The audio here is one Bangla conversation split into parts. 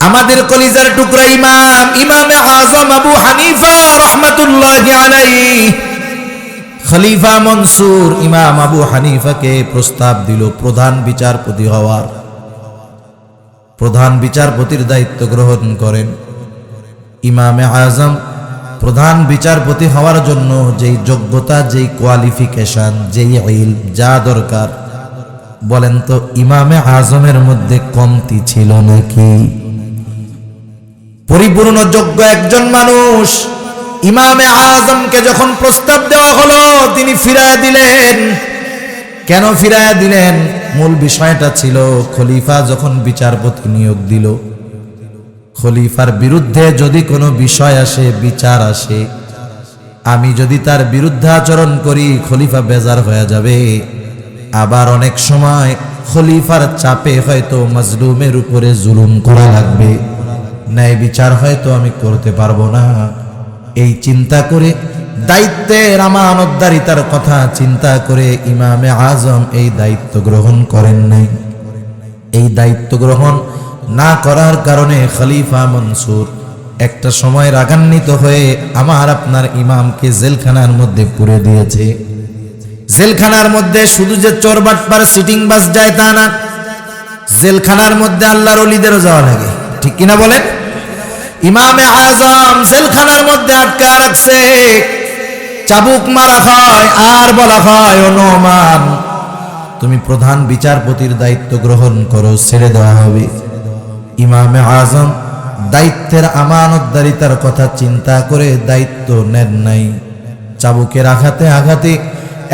আমাদের কলিজার টুকরা ইমামে আযম আবু হানিফা রাহমাতুল্লাহি আলাইহি খলিফা মনসুর ইমাম আবু হানিফাকে প্রস্তাব দিল প্রধান বিচারপতি হওয়ার। প্রধান বিচারপতির দায়িত্ব গ্রহণ করেন। ইমামে আযম প্রধান বিচারপতি হওয়ার জন্য যেই যোগ্যতা, যেই কোয়ালিফিকেশন, যেই ইলম যা দরকার, বলেন তো ইমামে আযমের মধ্যে কমতি ছিল নাকি? পরিপূর্ণ যোগ্য একজন মানুষ ইমামে আযমকে যখন প্রস্তাব দেওয়া হলো, তিনি ফিরায়া দিলেন। কেন ফিরায়া দিলেন? মূল বিষয়টা ছিল খলিফা যখন বিচারপতি নিয়োগ দিল, খলিফার বিরুদ্ধে যদি কোনো বিষয় আসে, বিচার আসে, আমি যদি তার বিরুদ্ধে আচরণ করি খলিফা বেজার হয়ে যাবে। আবার অনেক সময় খলিফার চাপে হয়তো মাজলুমের উপরে জুলুম করা লাগবে, ন্যায় বিচার হয়তো আমি করতে পারবো না। এই চিন্তা করে, দায়িত্বের আমানতদারিতার কথা চিন্তা করে ইমামে আযম এই দায়িত্ব গ্রহণ করেন নাই। এই দায়িত্ব গ্রহণ না করার কারণে খলিফা মনসুর একটা সময় রাগান্বিত হয়ে আমার আপনার ইমামকে জেলখানার মধ্যে পুরে দিয়েছে। জেলখানার মধ্যে শুধু যে চোর বাটপার সিটিং বাস যায় তা না, জেলখানার মধ্যে আল্লাহর ওলিদেরও যাওয়া লাগে, ঠিক কিনা বলেন? ইমামে আযম জেলখানার মধ্যে আটকা রাখছে, চাবুক মারা হয় আর বলা হয়, ও নোমান, তুমি প্রধান বিচারপতির দায়িত্ব গ্রহণ করো, ছেড়ে দেওয়া হবে। ইমামে আযম দায়িত্বের আমানতদারিতার কথা চিন্তা করে দায়িত্ব নেন নাই। চাবুকের আঘাতে আঘাতে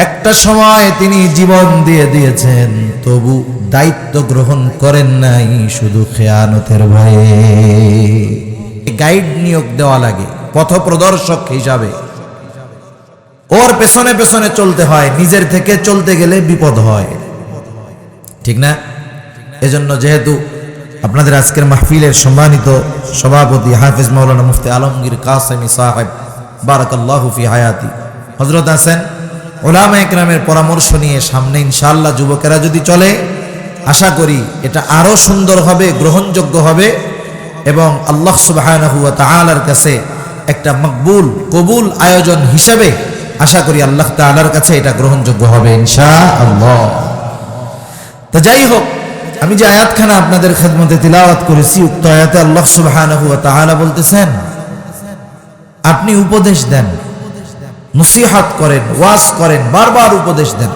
একটা সময় তিনি জীবন দিয়ে দিয়েছেন, তবু দায়িত্ব গ্রহণ করেন নাই শুধু খেয়ানতের ভয়ে। গাইড নিয়োগ দেওয়া লাগে পথপ্রদর্শক হিসাবে, ওর পেছনে পেছনে চলতে হয়, নিজের থেকে চলতে গেলে বিপদ হয়, ঠিক না? এজন্য যেহেতু আপনাদের আজকের মাহফিলের সম্মানিত সভাপতি হাফেজ মাওলানা মুফতি আলমগীর কাসেমি সাহেব বারাকাল্লাহু ফি হায়াতি হযরত আছেন, উলামা ইকরামের পরামর্শ নিয়ে সামনে ইনশাআল্লাহ যুবকেরা যদি চলে, আশা করি এটা আরো সুন্দর হবে, গ্রহণযোগ্য হবে এবং আল্লাহ সুবহানাহু ওয়া তাআলার কাছে একটা মকবুল কবুল আয়োজন হিসেবে আশা করি আল্লাহ তাআলার কাছে এটা গ্রহণযোগ্য হবে ইনশাআল্লাহ। তো যাই হোক, আমি যে আয়াতখানা আপনাদের খেদমতে তিলাওয়াত করেছি, উক্ত আয়াতে আল্লাহ সুবহানাহু ওয়া তাআলা বলতেছেন, আপনি উপদেশ দেন, নসিহত করেন, ওয়াজ করেন, বারবার উপদেশ দেন।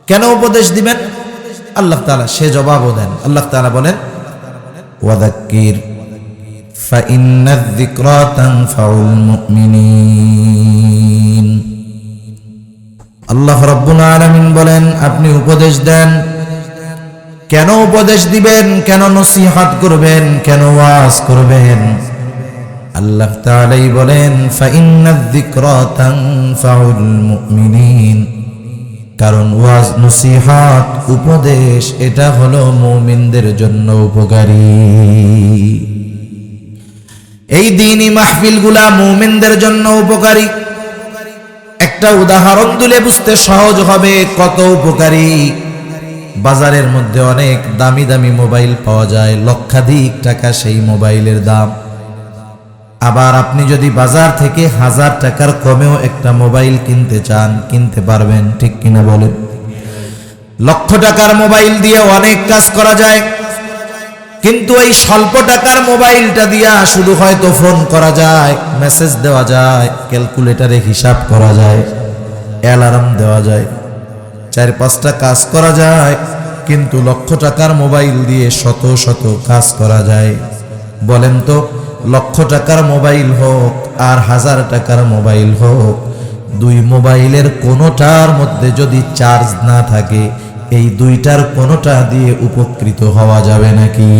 কেন উপদেশ দিবেন? আল্লাহ তাআলা সে জবাবও দেন। আল্লাহ তাআলা বলেন, ওয়াযাক্কির ফাইন্নায যিকরা তানফাউল মুমিনিন। আল্লাহ রাব্বুল আলামিন বলেন, আপনি উপদেশ দেন। কেন উপদেশ দিবেন? কেন নসিহত করবেন? কেন ওয়াজ করবেন? আল্লাহ তাআলাই বলেন, ফাইন্নায যিকরা তানফাউল মুমিনিন, কারণ ওয়াজ, নসিহত, উপদেশ এটা হলো মুমিনদের জন্য উপকারী। এই দ্বীনি মাহফিলগুলা মুমিনদের জন্য উপকারী। একটা উদাহরণ দিলে বুঝতে সহজ হবে কত উপকারী। বাজারের মধ্যে অনেক দামি দামি মোবাইল পাওয়া যায়, লক্ষাধিক টাকা সেই মোবাইলের দাম। আবার আপনি যদি বাজার থেকে 1000 টাকার কমেও একটা মোবাইল কিনতে চান, কিনতে পারবেন, ঠিক কিনা বলেন? লক্ষ টাকার মোবাইল দিয়ে অনেক কাজ করা যায়, কিন্তু এই স্বল্প টাকার মোবাইলটা দিয়া শুধু হয়তো ফোন করা যায়, মেসেজ দেওয়া যায়, ক্যালকুলেটরে হিসাব করা যায়, অ্যালার্ম দেওয়া যায়, 4-5টা কাজ করা যায়। কিন্তু লক্ষ টাকার মোবাইল দিয়ে শত শত কাজ করা যায়। বলেন তো, লক্ষ টাকার মোবাইল হোক আর 1000 টাকার মোবাইল হোক, দুই মোবাইলের কোনোটার মধ্যে যদি চার্জ না থাকে, এই দুইটার কোনোটা দিয়ে উপকৃত হওয়া যাবে নাকি?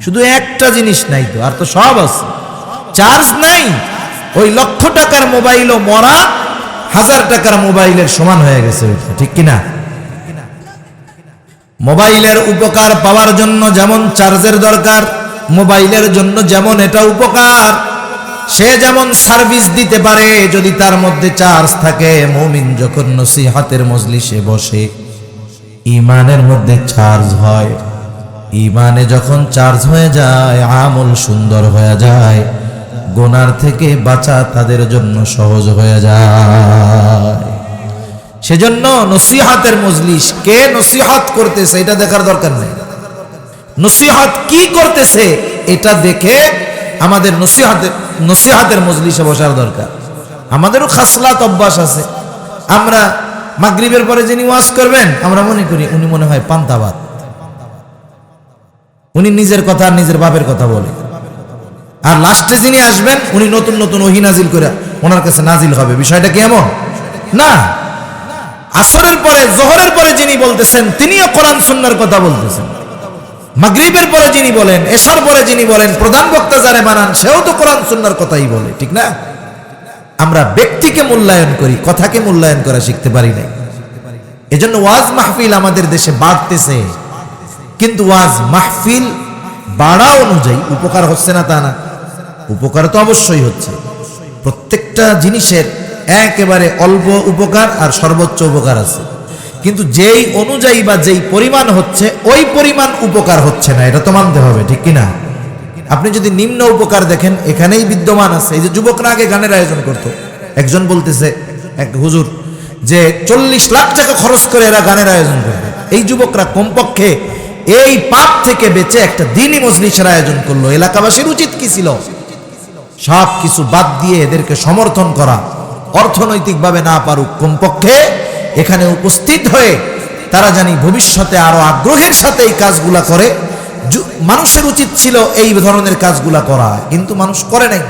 শুধু একটা জিনিস নাই তো, আর তো সব আছে। চার্জ নাই, ওই লক্ষ টাকার মোবাইলও মরা 1000 টাকার মোবাইলের সমান হয়ে গেছে, ঠিক কিনা? মোবাইলের উপকার পাওয়ার জন্য যেমন চার্জের দরকার, মোবাইলের জন্য যেমন এটা উপকার, সে যেমন সার্ভিস দিতে পারে যদি তার মধ্যে চার্জ থাকে। মুমিন যখন নসিহতের মজলিসে বসে, ঈমানের মধ্যে চার্জ হয়, ইমানে যখন চার্জ হয়ে যায়, আমল সুন্দর হয়ে যায়, গুনার থেকে বাঁচা তাদের জন্য সহজ হয়ে যায়। সেজন্য নসিহতের মজলিস, কে নসিহত করতেছে এটা দেখার দরকার নেই, নসিহত কি করতেছে এটা দেখে আমাদের নসিহতের মজলিসে বসার দরকার। আমাদেরও খাসলাত অভ্যাস আছে। আমরা মাগরিবের পরে যিনি ওয়াজ করবেন আমরা মনে করি উনি মনে হয় পান্তাবাদ, উনি নিজের কথা আর নিজের বাপের কথা বলে। আর লাস্টে যিনি আসবেন উনি নতুন নতুন ওহী নাজিল করে ওনার কাছে নাজিল হবে। বিষয়টা কি এমন না? আসরের পরে জোহরের পরে যিনি বলতেছেন তিনিও কোরআন সুন্নাহর কথা বলতেছেন। মাগরিবের পরে যিনি বলেন, এশার পরে যিনি বলেন, প্রধান বক্তা যারে বানান সেও তো কোরআন সুন্নাহর কথাই বলে, ঠিক না? আমরা ব্যক্তিকে মূল্যায়ন করি, কথাকে মূল্যায়ন করা শিখতে পারি নাই। এজন্য ওয়াজ মাহফিল আমাদের দেশে বাড়তেছে, কিন্তু ওয়াজ মাহফিল বাড়া অনুযায়ী উপকার হচ্ছে না তা না। উপকার তো অবশ্যই হচ্ছে, প্রত্যেকটা জিনিসের একেবারে অল্প উপকার আর সর্বোচ্চ উপকার আছে, কিন্তু যেই অনুযায়ী বা যেই পরিমাণ হচ্ছে ওই পরিমাণ উপকার হচ্ছে না, এটা তো মানতে হবে, ঠিক কিনা? আপনি যদি নিম্ন উপকার দেখেন এখানেই বিদ্যমান আছে। এই যে যুবকরা আগে গানের আয়োজন করত, একজন বলতেছে এক হুজুর যে 40 লাখ টাকা খরচ করে এরা গানের আয়োজন করবে। এই যুবকরা কমপক্ষে এই পাপ থেকে বেঁচে একটা দ্বীনি মজলিসের আয়োজন করলো। এলাকাবাসীর উচিত কি ছিল? সব কিছু বাদ দিয়ে এদেরকে সমর্থন করা, অর্থনৈতিকভাবে না পারুক কমপক্ষে এখানে উপস্থিত হয়ে তারা জানি ভবিষ্যতে আরো আগ্রহের সাথে এই কাজগুলা করে। মানুষের উচিত ছিল এই ধরনের কাজগুলা করা, কিন্তু মানুষ করে নাই।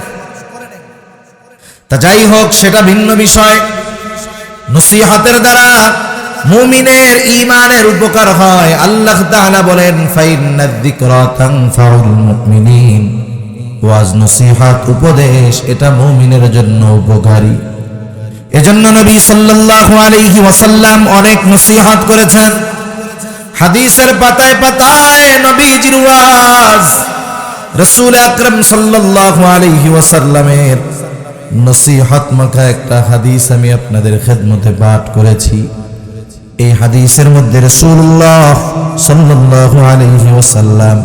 তা যাই হোক, সেটা ভিন্ন বিষয়। নসিহতের দ্বারা মুমিনের ঈমানের উপকার হয়। আল্লাহ তাআলা বলেন ফাইন্নাদ যিকরা তানফাউল মুমিনিন, ওয়াজ নসিহত উপদেশ এটা মুমিনের জন্য উপকারী। এজন্য নবী সাল্লাল্লাহু আলাইহি ওয়াসাল্লাম অনেক নসিহত করেছেন। হাদিসের পাতায় পাতায় নবীজির ওয়াজ, রাসূল আকরাম সাল্লাল্লাহু আলাইহি ওয়াসাল্লামের নসিহত মাখা একটা হাদিস আমি আপনাদের খেদমতে পাঠ করেছি। এই হাদিসের মধ্যে রাসূলুল্লাহ সাল্লাল্লাহু আলাইহি ওয়াসাল্লাম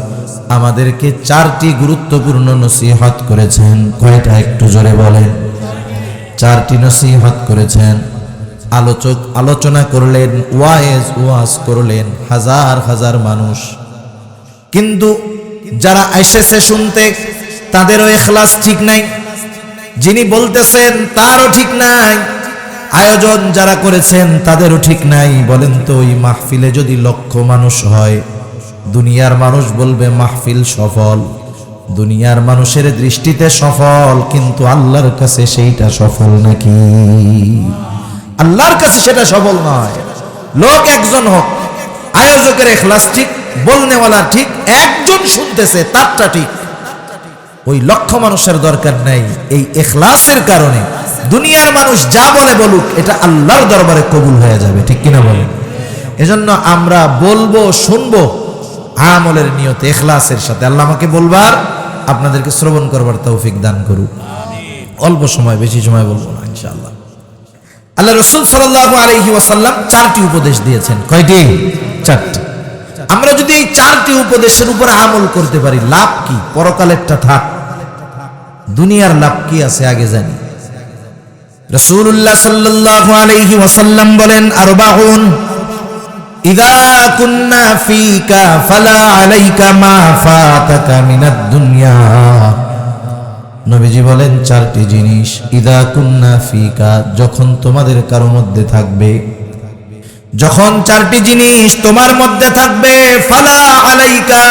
আমাদেরকে 4টি গুরুত্বপূর্ণ নসিহত করেছেন। কয়টা একটু জোরে বলেন? 4টি নসিহত করেছেন। আলোচনা করলেন, ওয়াজ করলেন হাজার হাজার মানুষ, কিন্তু যারা এসেছে শুনতে তাদেরও ইখলাস ঠিক নাই, যিনি বলতেছেন তারও ঠিক নাই, আয়োজন যারা করেছেন তাদেরও ঠিক নাই। বলেন তো ওই মাহফিলে যদি লক্ষ মানুষ হয়, দুনিয়ার মানুষ বলবে মাহফিল সফল, দুনিয়ার মানুষের দৃষ্টিতে সফল, কিন্তু আল্লাহর কাছে সেইটা সফল নাকি? আল্লাহর কাছে সেটা সফল নয়। লোক একজন হোক, আয়োজকের ইখলাস ঠিক, বলনেওয়ালা ঠিক, একজন শুনতেছে তারটা ঠিক, ওই লক্ষ মানুষের দরকার নাই। এই ইখলাসের কারণে দুনিয়ার মানুষ যা বলে বলুক, এটা আল্লাহর দরবারে কবুল হয়ে যাবে, ঠিক কিনা বলেন? এজন্য আমরা বলবো, শুনবো আমলের নিয়তে, ইখলাসের সাথে। আল্লাহ আমাকে বলবার, আপনাদেরকে শ্রবণ করবার তৌফিক দান করুক। অল্প সময়, বেশি সময় বলবো না ইনশাআল্লাহ। আল্লাহ রাসূল সাল্লাল্লাহু আলাইহি ওয়াসাল্লাম 4টি উপদেশ দিয়েছেন। কয়টি? 4টি। আমরা যদি এই 4টি উপদেশের উপর আমল করতে পারি, লাভ কি? পরকালেরটা থাক, দুনিয়ার লাভ কি আছে আগে জানি। রাসূলুল্লাহ সাল্লাল্লাহু আলাইহি ওয়াসাল্লাম বলেন, আরবাউন ইযা কুন্না ফীকা ফালা আলাইকা মা ফাতাকা মিনাদ দুনিয়া। নবীজি বলেন 4টি জিনিস, ইযা কুন্না ফীকা, যখন তোমাদের কারো মধ্যে থাকবে, যখন 4টি জিনিস তোমার মধ্যে থাকবে, ফালা আলাইকা,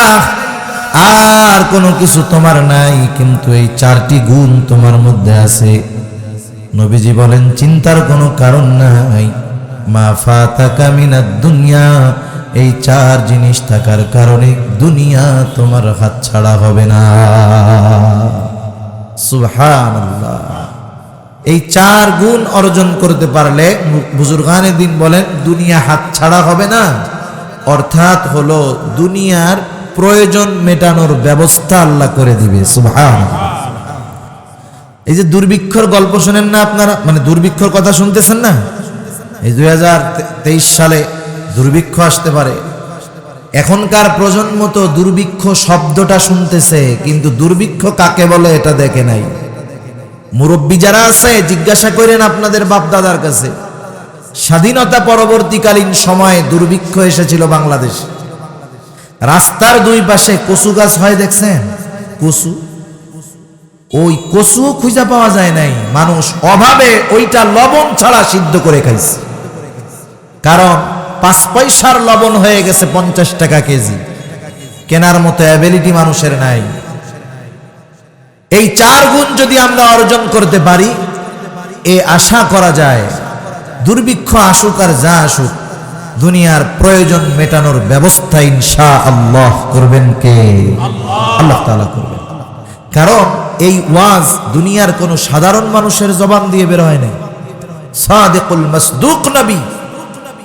আর কোনো কিছু তোমার নাই, কিন্তু এই 4টি গুণ তোমার মধ্যে আছে। নবীজি বলেন চিন্তার কোনো কারণ নাই, মা ফাতাকা মিনাদ দুনিয়া, এই 4 জিনিস থাকার কারণে দুনিয়া তোমার হাত ছাড়া হবে না। সুবহানাল্লাহ। এই 4 গুণ অর্জন করতে পারলে বুজুর্গানে দিন বলেন দুনিয়া হাত ছাড়া হবে না, অর্থাৎ হলো দুনিয়ার প্রয়োজন মেটানোর ব্যবস্থা আল্লাহ করে দিবে। সুবহানাল্লাহ। এই যে দুর্ভিক্ষর গল্প শুনেন না আপনারা, মানে দুর্ভিক্ষর কথা শুনতেছেন না? এই 2023 সালে দুর্ভিক্ষ আসতে পারে, এখনকার প্রজন্ম তো দুর্ভিক্ষ শব্দটা শুনতেছে, কিন্তু দুর্ভিক্ষ কাকে বলে এটা দেখে নাই। মুরব্বী যারা আছে জিজ্ঞাসা করেন আপনাদের বাপ দাদার কাছে, স্বাধীনতা পরবর্তীকালীন সময়ে দুর্ভিক্ষ এসেছিল বাংলাদেশ। রাস্তার দুই পাশে কচু গাছ হয় দেখছেন? কচু, ওই কচুও খুঁজে পাওয়া যায় নাই। মানুষ অভাবে ওইটা লবণ ছাড়া সিদ্ধ করে খাইছে, কারণ 5 পয়সার লবণ হয়ে গেছে 50 টাকা কেজি। কেনার মতো অ্যাবিলিটি মানুষের নাই। এই 4 গুণ যদি আমরা অর্জন করতে পারি, এ আশা করা যায় দুর্ভিক্ষ আসুক আর যা আসুক, দুনিয়ার প্রয়োজন মেটানোর ব্যবস্থা ইনশাআল্লাহ করবেন কে? আল্লাহ তাআলা করবেন। কারণ এই ওয়াজ দুনিয়ার কোনো সাধারণ মানুষের জবান দিয়ে বের হয় নাই। সাদিকুল মাসদুক নবী,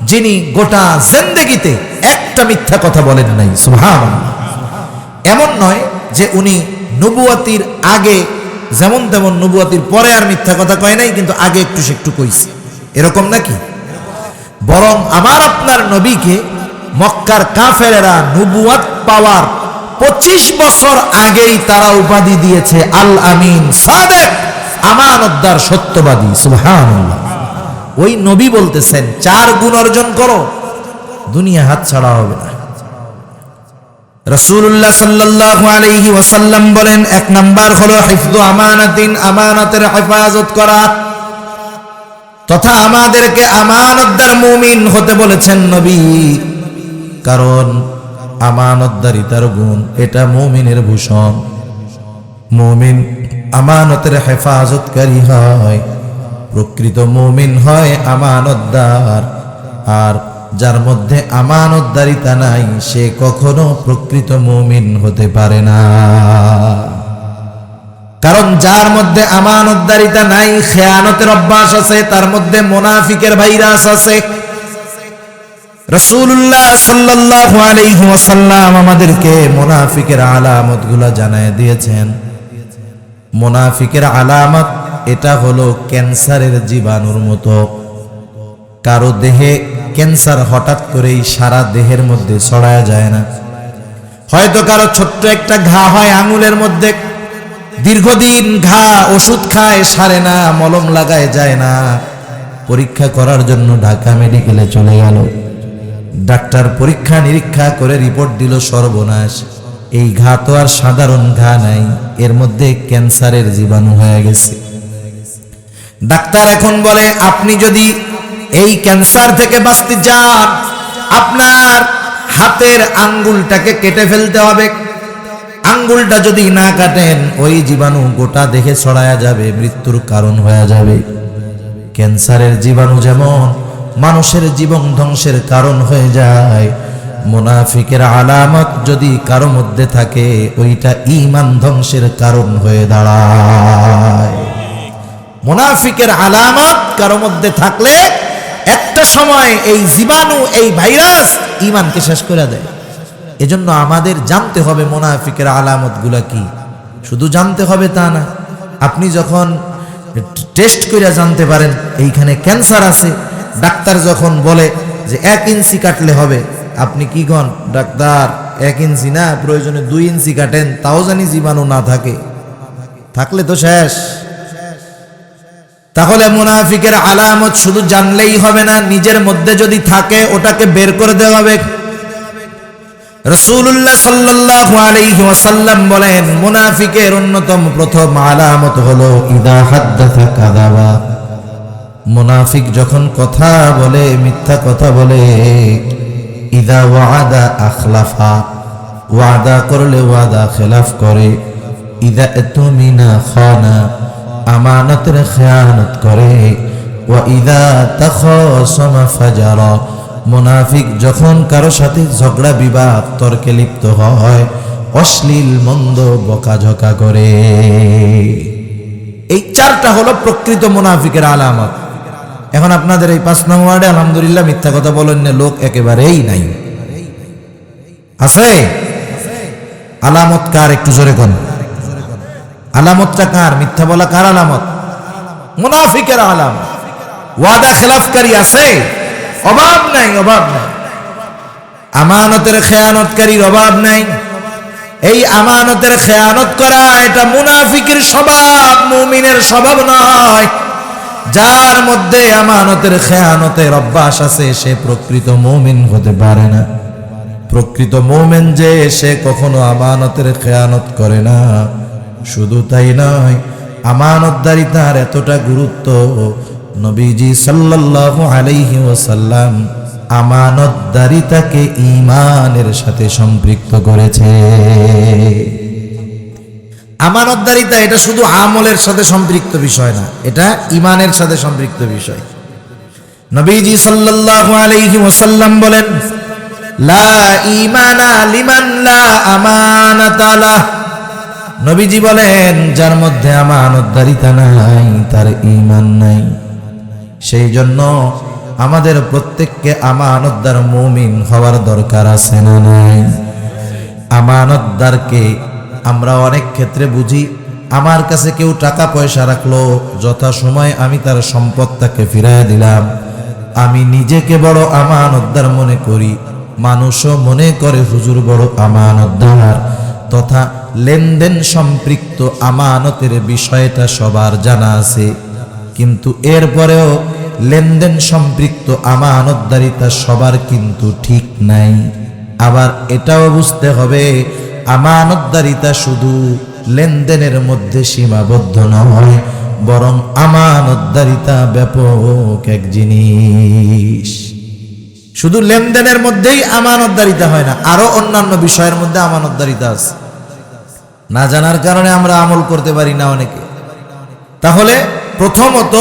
যিনি গোটা জিন্দেগিতে একটা মিথ্যা কথা বলেন নাই। সুবহানাল্লাহ। এমন নয় যে উনি নবুয়তির আগে যেমন তেমন নবুয়তির পরে আর মিথ্যা কথা কয় নাই, কিন্তু আগে একটু একটু কইছে, এরকম নাকি? বরং আমার আপনার নবীকে মক্কার কাফেরেরা নবুয়ত পাওয়ার 25 বছর আগেই তারা উপাধি দিয়েছে আল আমিন, সাদেক, আমানতদার, সত্যবাদী। সুবহানাল্লাহ। ওই নবী বলতেছেন 4 গুণ অর্জন করো, দুনিয়া হাত ছাড়া হবে না। রাসূলুল্লাহ সাল্লাল্লাহু আলাইহি ওয়াসাল্লাম বলেন 1 নাম্বার হলো হিফযু আমানাতিন, আমানতের হেফাজত করা, তথা আমাদেরকে আমানতদার মুমিন হতে বলেছেন নবী। কারণ আমানতদারিতার গুণ, এটা মুমিনের ভূষণ। মুমিন আমানতের হেফাজতকারী হয়, প্রকৃত মুমিন হয় আমানতদার। আর যার মধ্যে আমানতদারিতা নাই, সে কখনো প্রকৃত মুমিন হতে পারে না। কারণ যার মধ্যে আমানতদারিতা নাই, খেয়ানতের অভ্যাস আছে, তার মধ্যে মুনাফিকের ভাইরাস আছে। রাসূলুল্লাহ সাল্লাল্লাহু আলাইহি ওয়াসাল্লাম আমাদেরকে মুনাফিকের আলামতগুলো জানায় দিয়েছেন। মুনাফিকের আলামত এটা হলো ক্যান্সারের জীবাণুর মতো। কারো দেহে ক্যান্সার হঠাৎ করেই সারা দেহের মধ্যে ছড়ায় যায় না। হয়তো কারো ছোট্ট একটা ঘা হয় আঙুলের মধ্যে, দীর্ঘদিন ঘা, ওষুধ খায় সারে না, মলম লাগায় যায় না। পরীক্ষা করার জন্য ঢাকা মেডিকেলে চলে গেল, ডাক্তার পরীক্ষা নিরীক্ষা করে রিপোর্ট দিল সর্বনাশ, এই ঘা তো আর সাধারণ ঘা নাই, এর মধ্যে ক্যান্সারের জীবাণু হয়ে গেছে। ডাক্তার এখন বলে আপনি যদি এই ক্যান্সার থেকে বাঁচতে চান, আপনার হাতের আঙ্গুলটাকে কেটে ফেলতে হবে। আঙ্গুলটা যদি না কাটেন, ওই জীবাণু গোটা দেহে ছড়ায়া যাবে, মৃত্যুর কারণ হয়ে যাবে। ক্যান্সারের জীবাণু যেমন মানুষের জীবন ধ্বংসের কারণ হয়ে যায়, মুনাফিকের আলামত যদি কারো মধ্যে থাকে, ওইটা ঈমান ধ্বংসের কারণ হয়ে দাঁড়ায়। মুনাফিকের আলামত কারো মধ্যে থাকলে একটা সময় এই জীবাণু, এই ভাইরাস ঈমানকে শেষ করে দেয়। এজন্য আমাদের জানতে হবে মুনাফিকের আলামতগুলা কি। শুধু জানতে হবে তা না, আপনি যখন টেস্ট করে জানতে পারেন এইখানে ক্যান্সার আছে, ডাক্তার যখন বলে যে 1 ইঞ্চি কাটলে হবে, আপনি কি কন? ডাক্তার 1 ইঞ্চি না, প্রয়োজনে 2 ইঞ্চি কাটেন, তাও জানি জীবাণু না থাকে। থাকলে তো শেষ। তাহলে মুনাফিকের আলামত শুধু জানলেই হবে না, নিজের মধ্যে যদি থাকে ওটাকে বের করে দেওয়া হবে। রাসূলুল্লাহ সাল্লাল্লাহু আলাইহি ওয়াসাল্লাম বলেন মুনাফিকের অন্যতম প্রথম আলামত হলো ইদা হাদ্দাসা কাযাবা। মুনাফিক যখন কথা বলে মিথ্যা কথা বলে। ইদা ওয়াদা আখলাফা, ওয়াদা করলে ওয়াদা খেলাফ করে। ইদা ইতুমিনা খানা, আমানতের খেয়ানত করে। ওয়া ইদা তাখাসামা ফাজারা, মুনাফিক যখন কারো সাথে ঝগড়া বিবাদ তর্কে লিপ্ত হয়, অশ্লীল মন্দ বকাঝকা করে। এই 4টা হলো প্রকৃত মুনাফিকের আলামত। এখন আপনাদের এই 5 নং ওয়ার্ডে আলহামদুলিল্লাহ মিথ্যা কথা বলেন না লোক একেবারেই নাই। আছে? আলামত কার? একটু জোরে কোন আলামতটা কার? মিথ্যা বলা কার আলামত? মুনাফিকের আলামত। ওয়াদা খেলাফকারী আছে? অভাব নাই, অভাব নাই। আমানতের খেয়ানতকারীর অভাব নাই। এই আমানতের খেয়ানত করা এটা মুনাফিকের স্বভাব, মুমিনের স্বভাব নয়। যার মধ্যে আমানতের খেয়ানতের অভ্যাস আছে সে প্রকৃত মুমিন হতে পারে না। প্রকৃত মুমিন যে সে কখনো আমানতের খেয়ানত করে না। শুধু তাই নয়, আমানতদারিতার এতটা গুরুত্ব, নবীজি সাল্লাল্লাহু আলাইহি ওয়াসাল্লাম আমানতদারিতাকে ঈমানের সাথে সম্পৃক্ত করেছে। আমানতদারিতা এটা শুধু আমলের সাথে সম্পৃক্ত বিষয় না, এটা ঈমানের সাথে সম্পৃক্ত বিষয়। নবীজি সাল্লাল্লাহু আলাইহি ওয়াসাল্লাম বলেন, লা ঈমানা লিমান লা আমানাতা লাহ। নবীজি বলেন, যার মধ্যে আমানতদারিতা নাই তার ঈমান নাই। সেই জন্য আমাদের প্রত্যেককে আমানতদার মুমিন হওয়ার দরকার আছে না নাই? আমানতদারকে আমরা অনেক ক্ষেত্রে বুঝি, আমার কাছে কেউ টাকা পয়সা রাখলো, যথাসময় আমি তার সম্পদটাকে ফিরাইয়া দিলাম, আমি নিজেকে বড় আমানতদার মনে করি, মানুষও মনে করে হুজুর বড় আমানতদার। তথা লেনদেন সম্পৃক্ত আমানতের বিষয়টা সবার জানা আছে, কিন্তু এরপরেও লেনদেন সম্পৃক্ত আমানতদারিতা সবার কিন্তু ঠিক নাই। আবার এটাও বুঝতে হবে, আমানতদারিতা শুধু লেনদেনের মধ্যে সীমাবদ্ধ নয়, বরং আমানতদারিতা ব্যাপক এক জিনিস। শুধু লেনদেনের মধ্যেই আমানতদারিতা হয় না, আরো অন্যান্য বিষয়ের মধ্যে আমানতদারিতা আছে। না জানার কারণে আমরা আমল করতে পারি না অনেকে। তাহলে প্রথমত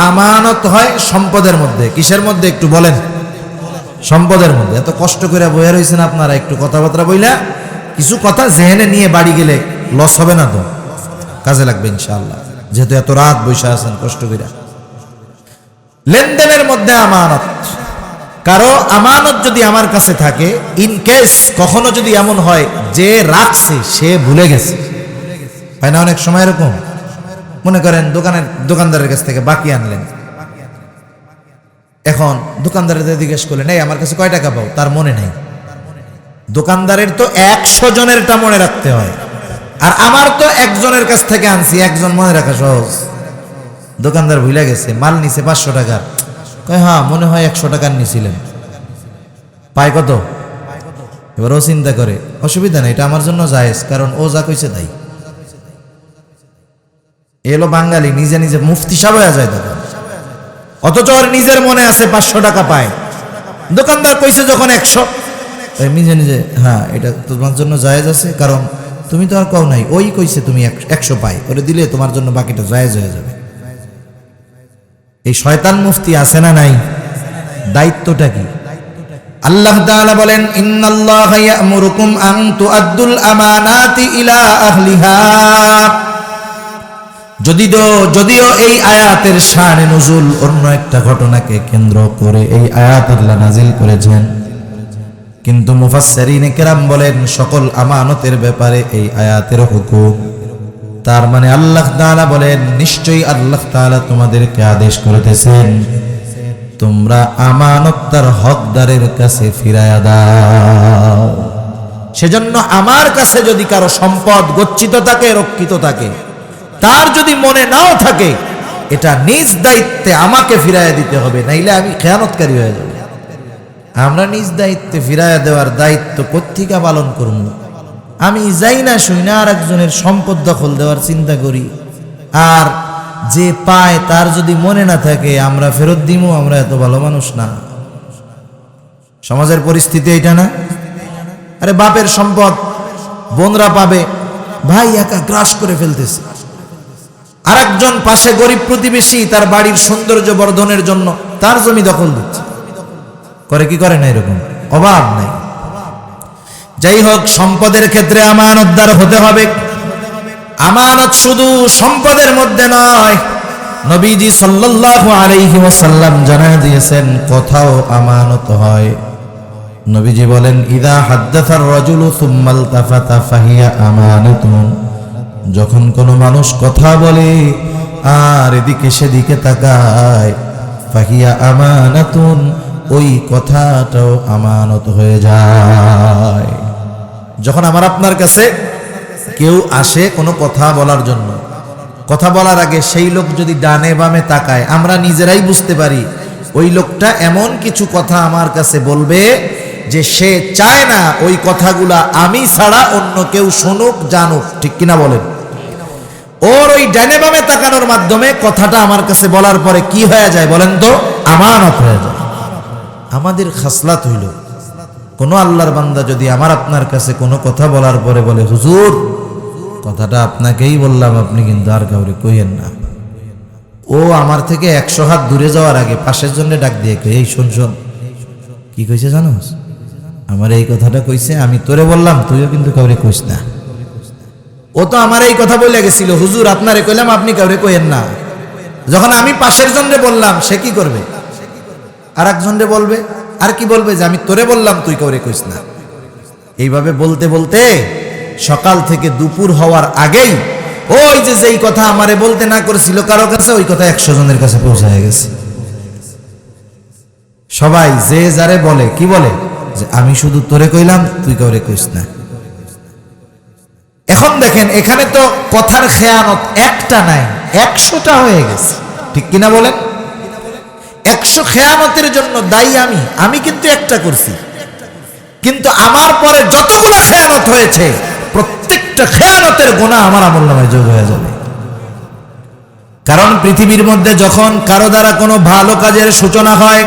আমানত হয় সম্পদের মধ্যে। কিসের মধ্যে একটু বলেন? সম্পদের মধ্যে। এত কষ্ট করে বইয়া রয়েছেন আপনারা, একটু কথাবার্তা বইলা কিছু কথা জেহেনে নিয়ে বাড়ি গেলে লস হবে না তো, কাজে লাগবে ইনশাআল্লাহ, যেহেতু এত রাত বসে আছেন কষ্ট করে। লেনদেনের মধ্যে আমানত, কারো আমানত যদি আমার কাছে থাকে, ইন কেস কখনো যদি এমন হয় যে রাখছে সে ভুলে গেছে, হয় না অনেক সময় এরকম? মনে করেন দোকানদারের কাছ থেকে বাকি আনলেন, এখন দোকানদারের জিজ্ঞেস করলেন, এই আমার কাছে কয় টাকা পাও, তার মনে নেই। দোকানদারের তো 100 জনেরটা মনে রাখতে হয়, আর আমার তো একজনের কাছ থেকে আনছি, একজন মনে রাখা সহজ। দোকানদার ভুলে গেছে, মাল নিছে 500 টাকার, কয় হ্যাঁ মনে হয় 100 টাকার নিছিলেন, পায় কত? এবার ও চিন্তা করে, অসুবিধা নেই, এটা আমার জন্য জায়েজ, কারণ ও যা কইছে তাই। এলো বাঙালি, নিজে নিজে মুফতি সাহেব হয়ে যায় তখন, অথচ ওর নিজের মনে আছে 500 টাকা পায়। দোকানদার কইছে যখন 100, নিজে নিজে হ্যাঁ এটা তোমার জন্য জায়েজ আছে, কারণ তুমি তো আর কও নাই, ওই কইছে তুমি 100 পাই, ওরে দিলে তোমার জন্য বাকিটা জায়েজ হয়ে যাবে। এই শয়তান মুফতি আছে না নাই? দায়িত্বটা কি? আল্লাহ তাআলা বলেন, ইন্নাল্লাহা ইয়া'মুরুকুম আন তুআদ্দুল আমানাতি ইলা আহলিহা। যদিও এই আয়াতের শানে নুজুল অন্য একটা ঘটনাকে কেন্দ্র করে এই আয়াত আল্লাহ নাজিল করেছেন, কিন্তু মুফাসসিরিনে কেরাম বলেন সকল আমানতের ব্যাপারে এই আয়াতের হুকুম। তার মানে আল্লাহ তাআলা বলেন, নিশ্চয়ই আল্লাহ তাআলা তোমাদেরকে আদেশ করতেছেন তোমরা আমানত তার হকদারের কাছে ফিরায়া দাও। সেজন্য আমার কাছে যদি কারো সম্পদ গচ্ছিত থাকে, রক্ষিত থাকে, তার যদি মনে নাও থাকে, এটা নিজ দায়িত্বে আমাকে ফিরাইয়া দিতে হবে, নাইলে আমি খেয়ানতকারী হয়ে যাব। আমরা নিজ দায়িত্বে ফিরাইয়া দেওয়ার দায়িত্ব প্রত্যেকা পালন করব। আমি যাই না শুই না আর একজনের সম্পদ দখল দেওয়ার চিন্তা করি, আর যে পায় তার যদি মনে না থাকে আমরা ফেরত দিব, আমরা এত ভালো মানুষ না। সমাজের পরিস্থিতি এটা না? আরে বাপের সম্পদ বোনরা পাবে, ভাই একা গ্রাস করে ফেলতেছে, আরেকজন পাশে গরিব প্রতিবেশী তার বাড়ির সৌন্দর্য বর্ধনের জন্য তার জমি দখল দিচ্ছে। করে কি করে না? এরকম অভাব নাই। যাই হোক, সম্পদের ক্ষেত্রে আমানতদার হতে হবে। আমানত শুধু সম্পদের মধ্যে নয়, নবীজি সাল্লাল্লাহু আলাইহি ওয়াসাল্লাম জানায় দিয়েছেন কথাও আমানত হয়। নবীজি বলেন, ইদা হাদ্দাসার রাজুলু সুম্মা ইলতাফাতা ফাহিয়া আমানাতুন। যখন কোনো মানুষ কথা বলে আর এদিকে সেদিকে তাকায়, ফাহিয়া আমানাতুন, ওই কথাটাও আমানত হয়ে যায়। যখন আমার আপনার কাছে কেউ আসে কোনো কথা বলার জন্য, কথা বলার আগে সেই লোক যদি ডানে বামে তাকায়, আমরা নিজেরাই বুঝতে পারি ওই লোকটা এমন কিছু কথা আমার কাছে বলবে যে সে চায় না ওই কথাগুলা আমি ছাড়া অন্য কেউ শুনুক জানুক, ঠিক কিনা বলেন? ওর ওই ডানে বামে তাকানোর মাধ্যমে কথাটা আমার কাছে বলার পরে কি হয়ে যায় বলেন তো? আমানত হয়ে যায়। আমাদের খাসলাত হইল, কোনো আল্লাহর বান্দা যদি আমার আপনার কাছে কোনো কথা বলার পরে বলে, হুজুর কথাটা আপনাকেই বললাম, আপনি কিন্তু আর কাউরে কইেন না, ও আমার থেকে 100 হাত দূরে যাওয়ার আগে পাশের জন্য ডাক দিয়ে কই, এই শোন শোন, কি কইছে জানোস? আমার এই কথাটা কইছে, আমি তোরে বললাম, তুইও কিন্তু কাউরে কইস না। ও তো আমার এই কথা বলে গেছিল, হুজুর আপনারে কইলাম, আপনি কাউরে কইেন না। যখন আমি পাশের জন্য বললাম, সে কি করবে? আর একজনরে বলবে। আর কি বলবে? যে আমি তোরে বললাম, তুই কাউরে কইস না। এইভাবে বলতে বলতে সকাল থেকে দুপুর হওয়ার আগেই ওই যে যেই কথা আমারে বলতে না করেছিল কারো কাছে, ওই কথা 100 জনের কাছে পৌঁছায় গেছে। সবাই যে যারে বলে, কি বলে? যে আমি শুধু তোরে কইলাম, তুই কাউরে কইস না। এখন দেখেন, এখানে তো কথার খেয়ানত একটা নাই, 100টা হয়ে গেছে, ঠিক কিনা বলেন? 100 খেয়ানতের জন্য দায়ী আমি কিন্তু একটা করছি, কিন্তু আমার পরে যতগুলো খেয়ানত হয়েছে প্রত্যেকটা খেয়ানতের গুনাহ আমার আমলনামায় যোগ হয়ে যাবে। কারণ পৃথিবীর মধ্যে যখন কারো দ্বারা কোনো ভালো কাজের সূচনা হয়,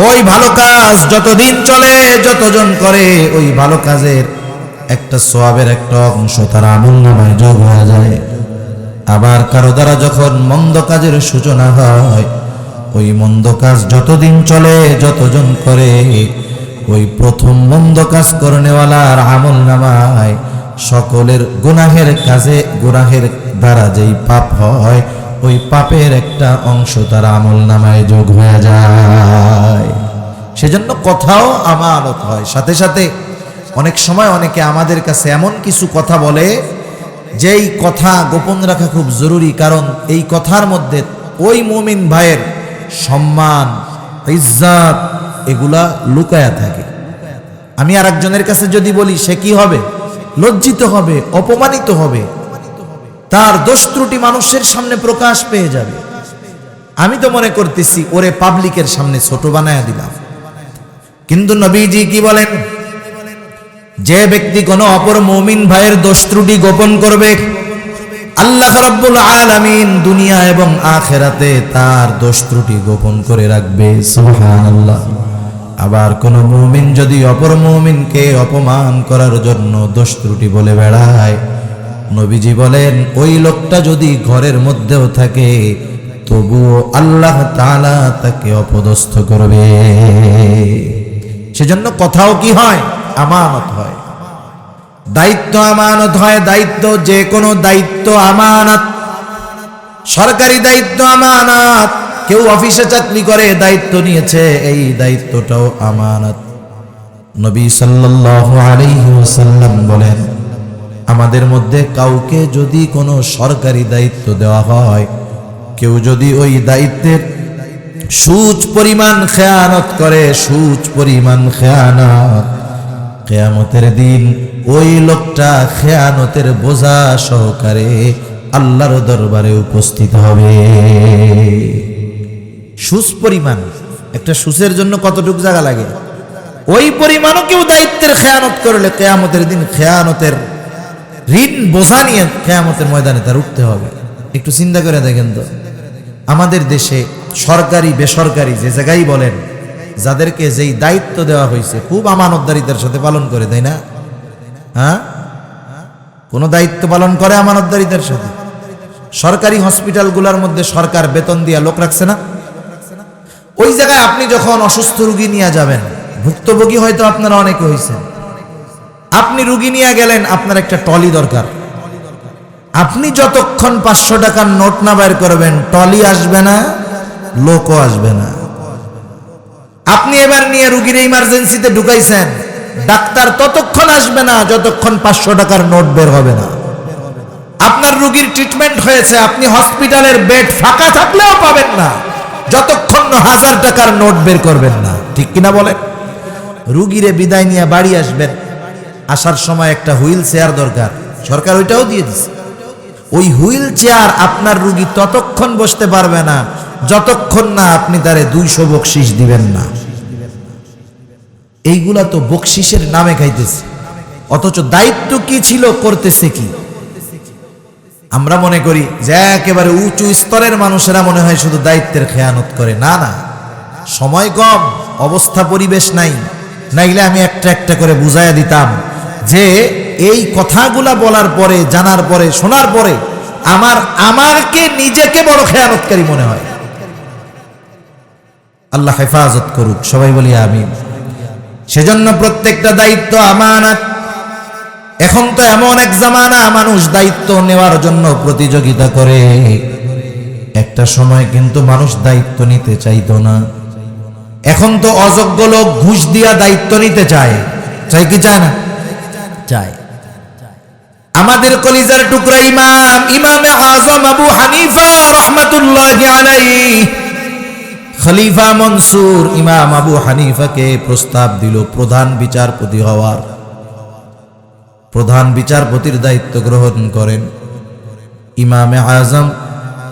ওই ভালো কাজ যতদিন চলে, যতজন করে, ওই ভালো কাজের একটা সওয়াবের একটা অংশ তার আমলনামায় যোগ হয়ে যায়। আবার কারো দ্বারা যখন মন্দ কাজের সূচনা হয়, ওই মন্দ কাজ যতদিন চলে, যতজন করে, ওই প্রথম মন্দ কাজ করনেওয়ালার আমলনামায় সকলের গুনাহের কাজে, গুনাহের দ্বারা যেই পাপ হয়, ওই পাপের একটা অংশ তার আমলনামায় যোগ হয়ে যায়। সেজন্য কথাও আমানত হয়। সাথে সাথে অনেক সময় অনেকে আমাদের কাছে এমন কিছু কথা বলে যেই কথা গোপন রাখা খুব জরুরি, কারণ এই কথার মধ্যে ওই মুমিন ভাইয়ের সম্মান, ইজ্জত এগুলা লুকায়া থাকে। আমি আর একজনের কাছে যদি বলি, সে কি হবে? লজ্জিত হবে, অপমানিত হবে, তার দোষ ত্রুটি মানুষের সামনে প্রকাশ পেয়ে যাবে। আমি তো মনে করতেছি ওরে পাবলিকের সামনে ছোট বানায়া দিলাম, কিন্তু নবীজি কি বলেন? যে ব্যক্তি কোনো অপর মুমিন ভাইয়ের দোষ ত্রুটি গোপন করবে, আল্লাহ রাব্বুল আলামিন দুনিয়া এবং আখিরাতে তার দোষ ত্রুটি গোপন করে রাখবে। সুবহানাল্লাহ। আবার কোন মুমিন যদি অপর মুমিনকে অপমান করার জন্য দোষ ত্রুটি বলে বেড়ায়, নবীজি বলেন ওই লোকটা যদি ঘরের মধ্যেও থাকে তবুও আল্লাহ তাআলা তাকে অপদস্থ করবে। সেজন্য কথাও কি হয়? আমানত হয়। দায়িত্ব আমানত হয়। দায়িত্ব, যে কোনো দায়িত্ব আমানত। সরকারি দায়িত্ব আমানত। কেউ অফিসে চাকরি করে, দায়িত্ব নিয়েছে, এই দায়িত্বটাও আমানত। নবী সাল্লাল্লাহু আলাইহি ওয়াসাল্লাম বলেন, আমাদের মধ্যে কাউকে যদি কোনো সরকারি দায়িত্ব দেওয়া হয়, কেউ যদি ওই দায়িত্বের সুচ পরিমাণ খেয়ানত করে, সুচ পরিমাণ খেয়ানত, কিয়ামতের দিন ওই লোকটা খেয়ানতের বোঝা সহকারে আল্লাহর দরবারে উপস্থিত হবে। সুচ পরিমাণ, একটা সুচের জন্য কতটুকু জায়গা লাগে, ওই পরিমাণও কেউ দায়িত্বের খেয়ানত করলে কিয়ামতের দিন খেয়ানতের ঋণ বোঝা নিয়ে কিয়ামতের ময়দানে তার উঠতে হবে। একটু চিন্তা করে দেখেন তো, আমাদের দেশে সরকারি বেসরকারি যে জায়গায় বলেন, যাদেরকে যেই দায়িত্ব দেওয়া হয়েছে খুব আমানতদারিতার সাথে পালন করে, তাই না? হ্যাঁ, কোন দায়িত্ব পালন করে আমানতদারিতার সাথে। সরকারি হসপিটালগুলোর মধ্যে সরকার বেতন দিয়া লোক রাখছে না? ওই জায়গায় আপনি যখন অসুস্থ রোগী নিয়ে যাবেন, ভুক্তভোগী হয়তো আপনারা অনেকে হয়েছেন, আপনি রোগী নিয়ে গেলেন, আপনার একটা টলি দরকার। আপনি যতক্ষণ 500 টাকার নোট না বের করবেন, টলি আসবে না, লোকও আসবে না। আপনি এবার নিয়ে রুগীর ইমার্জেন্সিতে ঢুকাইছেন, ডাক্তার ততক্ষণ আসবে না যতক্ষণ 500 টাকার নোট বের হবে না। আপনার রুগীর ট্রিটমেন্ট হয়েছে, আপনি হসপিটালের বেড ফাঁকা থাকলেও পাবেন না যতক্ষণ না 1000 টাকার নোট বের করবেন না। ঠিক কিনা বলেন? রুগীরে বিদায় নিয়ে বাড়ি আসবেন, আসার সময় একটা হুইল চেয়ার দরকার, সরকার ওইটাও দিয়ে দিচ্ছে। ওই হুইল চেয়ার আপনার রুগী ততক্ষণ বসতে পারবে না যতক্ষণ না আপনি তারে 200 বকশিস দিবেন না। এইগুলা তো বকশিসের নামে খাইতেছে, অথচ দায়িত্ব কি ছিল, করতেছে কি? আমরা মনে করি যে একেবারে উঁচু স্তরের মানুষেরা মনে হয় শুধু দায়িত্বের খেয়ানত করে। না না, সময় কম, অবস্থা পরিবেশ নাই, নাইলে আমি একটা একটা করে বুঝাইয়া দিতাম যে এই কথাগুলা বলার পরে, জানার পরে, শোনার পরে আমাকে নিজেকে বড় খেয়ানতকারী মনে হয়। আল্লাহ হেফাজত করুক, সবাই বলি আমিন। সেজন্য প্রত্যেকটা দায়িত্ব আমানত। এখন তো এমন এক জামানা, মানুষ দায়িত্ব নেওয়ার জন্য প্রতিযোগিতা করে। একটা সময় কিন্তু মানুষ দায়িত্ব নিতে চাইতো না। এখন তো অযোগ্য লোক ঘুষ দিয়া দায়িত্ব নিতে চায়। চাই কি চায় না? চায়। আমাদের কলিজার টুকরা ইমামে আজম আবু হানিফা রাহমাতুল্লাহি আলাইহি, খলিফা মনসুর ইমাম আবু হানিফাকে প্রস্তাব দিল প্রধান বিচারপতি হওয়ার। প্রধান বিচারপতির দায়িত্ব গ্রহণ করেন। ইমামে আজম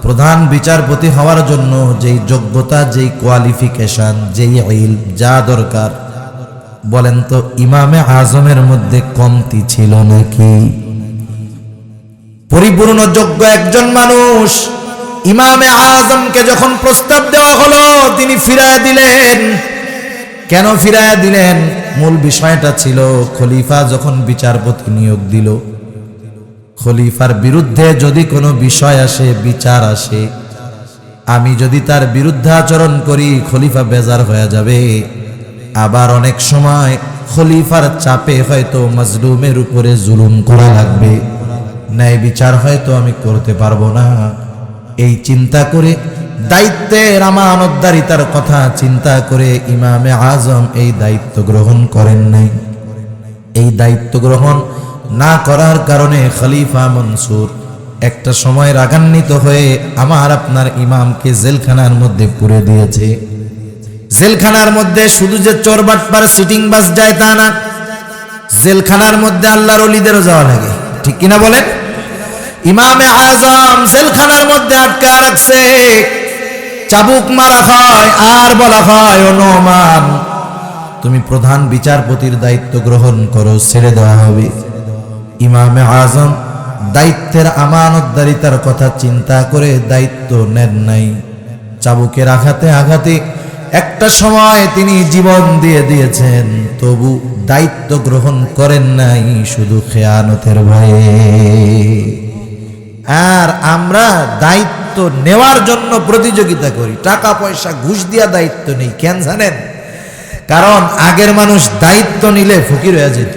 প্রধান বিচারপতি হওয়ার জন্য যেই যোগ্যতা, যেই কোয়ালিফিকেশন, যেই ইলম, যা দরকার, বলেন তো ইমামে আজমের মধ্যে কমতি ছিল নাকি? পরিপূর্ণ যোগ্য একজন মানুষ ইমামে আজমকে যখন প্রস্তাব দেওয়া হলো, তিনি ফিরায় দিলেন। কেন ফিরায় দিলেন? মূল বিষয়টা ছিল, খলিফা যখন বিচারপতি নিয়োগ দিল, খলিফার বিরুদ্ধে যদি কোনো বিষয় আসে, বিচার আসে, আমি যদি তার বিরুদ্ধে আচরণ করি, খলিফা বেজার হয়ে যাবে। আবার অনেক সময় খলিফার চাপে হয়তো মাজলুমের উপরে জুলুম করা লাগবে, ন্যায় বিচার হয়তো আমি করতে পারবো না। এই চিন্তা করে, দায়িত্বের আমানতদারিতার কথা চিন্তা করে ইমামে আজম এই দায়িত্ব গ্রহণ করেন নাই। এই দায়িত্ব গ্রহণ না করার কারণে খলিফা মনসুর একটা সময় রাগান্বিত হয়ে আমার আপনার ইমামকে জেলখানার মধ্যে পুরে দিয়েছে। জেলখানার মধ্যে শুধু যে চোর বাটপার সিটিং বাস যায় তা না, জেলখানার মধ্যে আল্লাহর ওলিদেরও যাওয়া লাগে। ঠিক কিনা বলেন? ইমামে আজম জেলখানার মধ্যে আটকা রাখছে, চাবুক মারা হয়, আর বলা হয় ও নোমান, তুমি প্রধান বিচারপতির দায়িত্ব গ্রহণ করো, ছেড়ে দেওয়া হবে। ইমামে আজম দায়িত্বের আমানতদারিতার কথা চিন্তা করে দায়িত্ব নেন নাই। চাবুকের আঘাতে আঘাতে একটা সময় তিনি জীবন দিয়ে দিয়েছেন, তবু দায়িত্ব গ্রহণ করেন নাই, শুধু খেয়ানতের ভয়ে। আর আমরা দায়িত্ব নেওয়ার জন্য প্রতিযোগিতা করি, টাকা পয়সা ঘুষ দিয়া দায়িত্ব নেই। কেন জানেন? কারণ আগের মানুষ দায়িত্ব নিলে ফকির হয়ে যেত,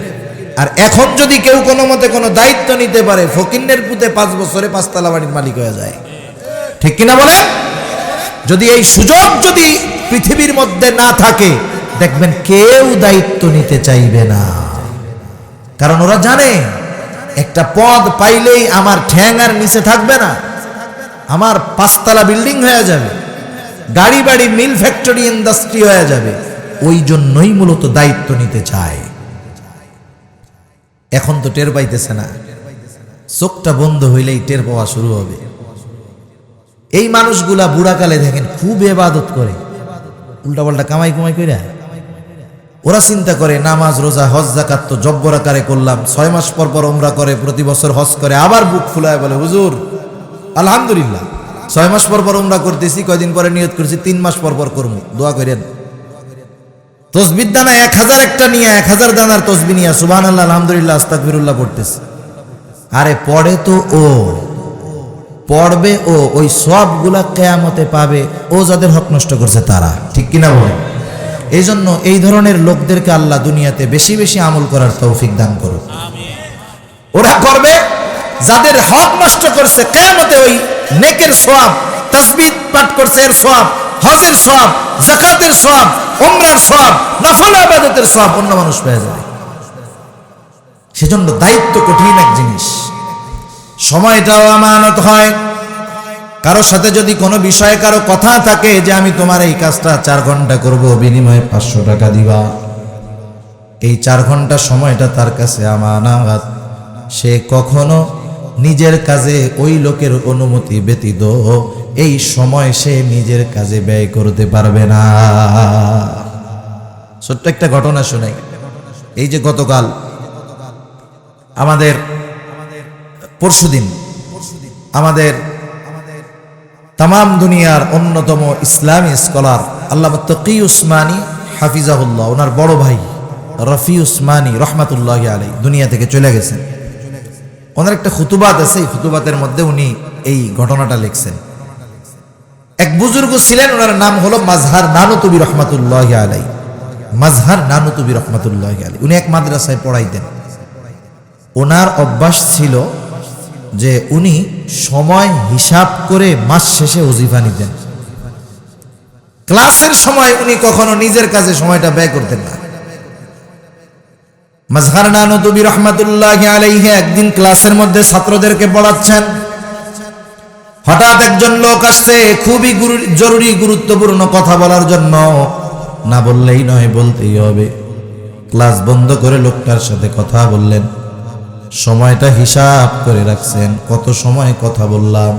আর এখন যদি কেউ কোনো মতে কোনো দায়িত্ব নিতে পারে, ফকিরের পুঁতে 5 বছরে 5 তলা বাড়ির মালিক হয়ে যায়। ঠিক কিনা বলে? যদি এই সুযোগ যদি পৃথিবীর মধ্যে না থাকে, দেখবেন কেউ দায়িত্ব নিতে চাইবে না। কারণ ওরা জানে একটা পদ পাইলেই আমার ঠ্যাং আর নিচে থাকবে না, আমার 5 তলা বিল্ডিং হয়ে যাবে, গাড়ি বাড়ি, মিল, ফ্যাক্টরি, ইন্ডাস্ট্রি হয়ে যাবে। ওই জন্যই মূলত দায়িত্ব নিতে চায়। এখন তো টের পাইতেছে না, চোখটা বন্ধ হইলেই টের পাওয়া শুরু হবে। এই মানুষগুলা বুড়াকালে দেখেন খুব ইবাদত করে, উল্টাপাল্টা কামাই কুমাই করে। ওরা চিন্তা করে নামাজ, রোজা, হজ, যাকাত তো জব্বর আকারে করলাম, 6 মাস পর পর উমরা করে, প্রতি বছর হজ করে, আবার বুক ফুলায় বলে হুজুর আলহামদুলিল্লাহ 6 মাস পর পর উমরা করতেছি, কয়দিন পরে নিয়ত করছি 3 মাস পর পর করবো, দোয়া করেন। তসবির দানা 1000 একটা নিয়ে 1000 দানার তসবি নিয়ে সুবহানাল্লাহ, আলহামদুলিল্লাহ, আস্তাগফিরুল্লাহ পড়তেছে। আরে পড়ে তো ও, পড়বে ও, ওই সবগুলা কিয়ামতে পাবে ও যাদের হক নষ্ট করছে তারা। ঠিক কিনা বলেন? এই জন্য এই ধরনের লোকদেরকে আল্লাহ দুনিয়াতে বেশি বেশি আমল করার তৌফিক দান করুক। ওরা করবে যাদের হক নষ্ট করছে, কিয়ামতে ওই নেকের সওয়াব, তাসবিহ পাঠ করছে এর সওয়াব, হজের সওয়াব, যাকাতের সওয়াব, উমরার সওয়াব, নফল ইবাদতের সওয়াব অন্য মানুষ পেয়ে যাবে। সেজন্য দায়িত্ব কঠিন এক জিনিস, সময়টাও আমানত হয়। কারোর সাথে যদি কোনো বিষয়ে কারো কথা থাকে যে আমি তোমার এই কাজটা 4 ঘন্টা করব, বিনিময়ে 500 টাকা দিবা, এই 4 ঘন্টা সময়টা তার কাছে আমানত। সে কখনো নিজের কাজে ওই লোকের অনুমতি ব্যতীত এই সময় সে নিজের কাজে ব্যয় করতে পারবে না। ছোট্ট একটা ঘটনা শোনাই। এই যে গতকাল আমাদের পরশুদিন আমাদের তামাম দুনিয়ার অন্যতম ইসলামী স্কলার আল্লামা তকি উসমানী হাফিজাহুল্লাহ, ওনার বড় ভাই রফি উসমানী রহমাতুল্লাহি আলাইহি দুনিয়া থেকে চলে গেছেন। ওনার একটা খুতুবাত আছে, এই খুতুবাতের মধ্যে উনি এই ঘটনাটা লিখছেন। এক বুজুর্গ ছিলেন, ওনার নাম হলো মাজহার নানুতুবি রহমাতুল্লাহি আলাইহি। মাজহার নানুতুবি রহমাতুল্লাহি আলাইহি উনি এক মাদ্রাসায় পড়াইতেন। ওনার অভ্যাস ছিল যে উনি সময় হিসাব করে মাস শেষে ওজিফা নিতেন। ক্লাসের সময় উনি কখনো নিজের কাজে সময়টা ব্যয় করতেন না। মাজহার নানুতুবি রহমাতুল্লাহি আলাইহি একদিন ক্লাসের মধ্যে ছাত্রদেরকে পড়াচ্ছেন। হঠাৎ একজন লোক আসছে খুবই জরুরি গুরুত্বপূর্ণ কথা বলার জন্য। না বললেই নয়, বলতেই হবে। ক্লাস বন্ধ করে লোকটার সাথে কথা বললেন, সময়টা হিসাব করে রাখছেন, কত সময় কথা বললাম।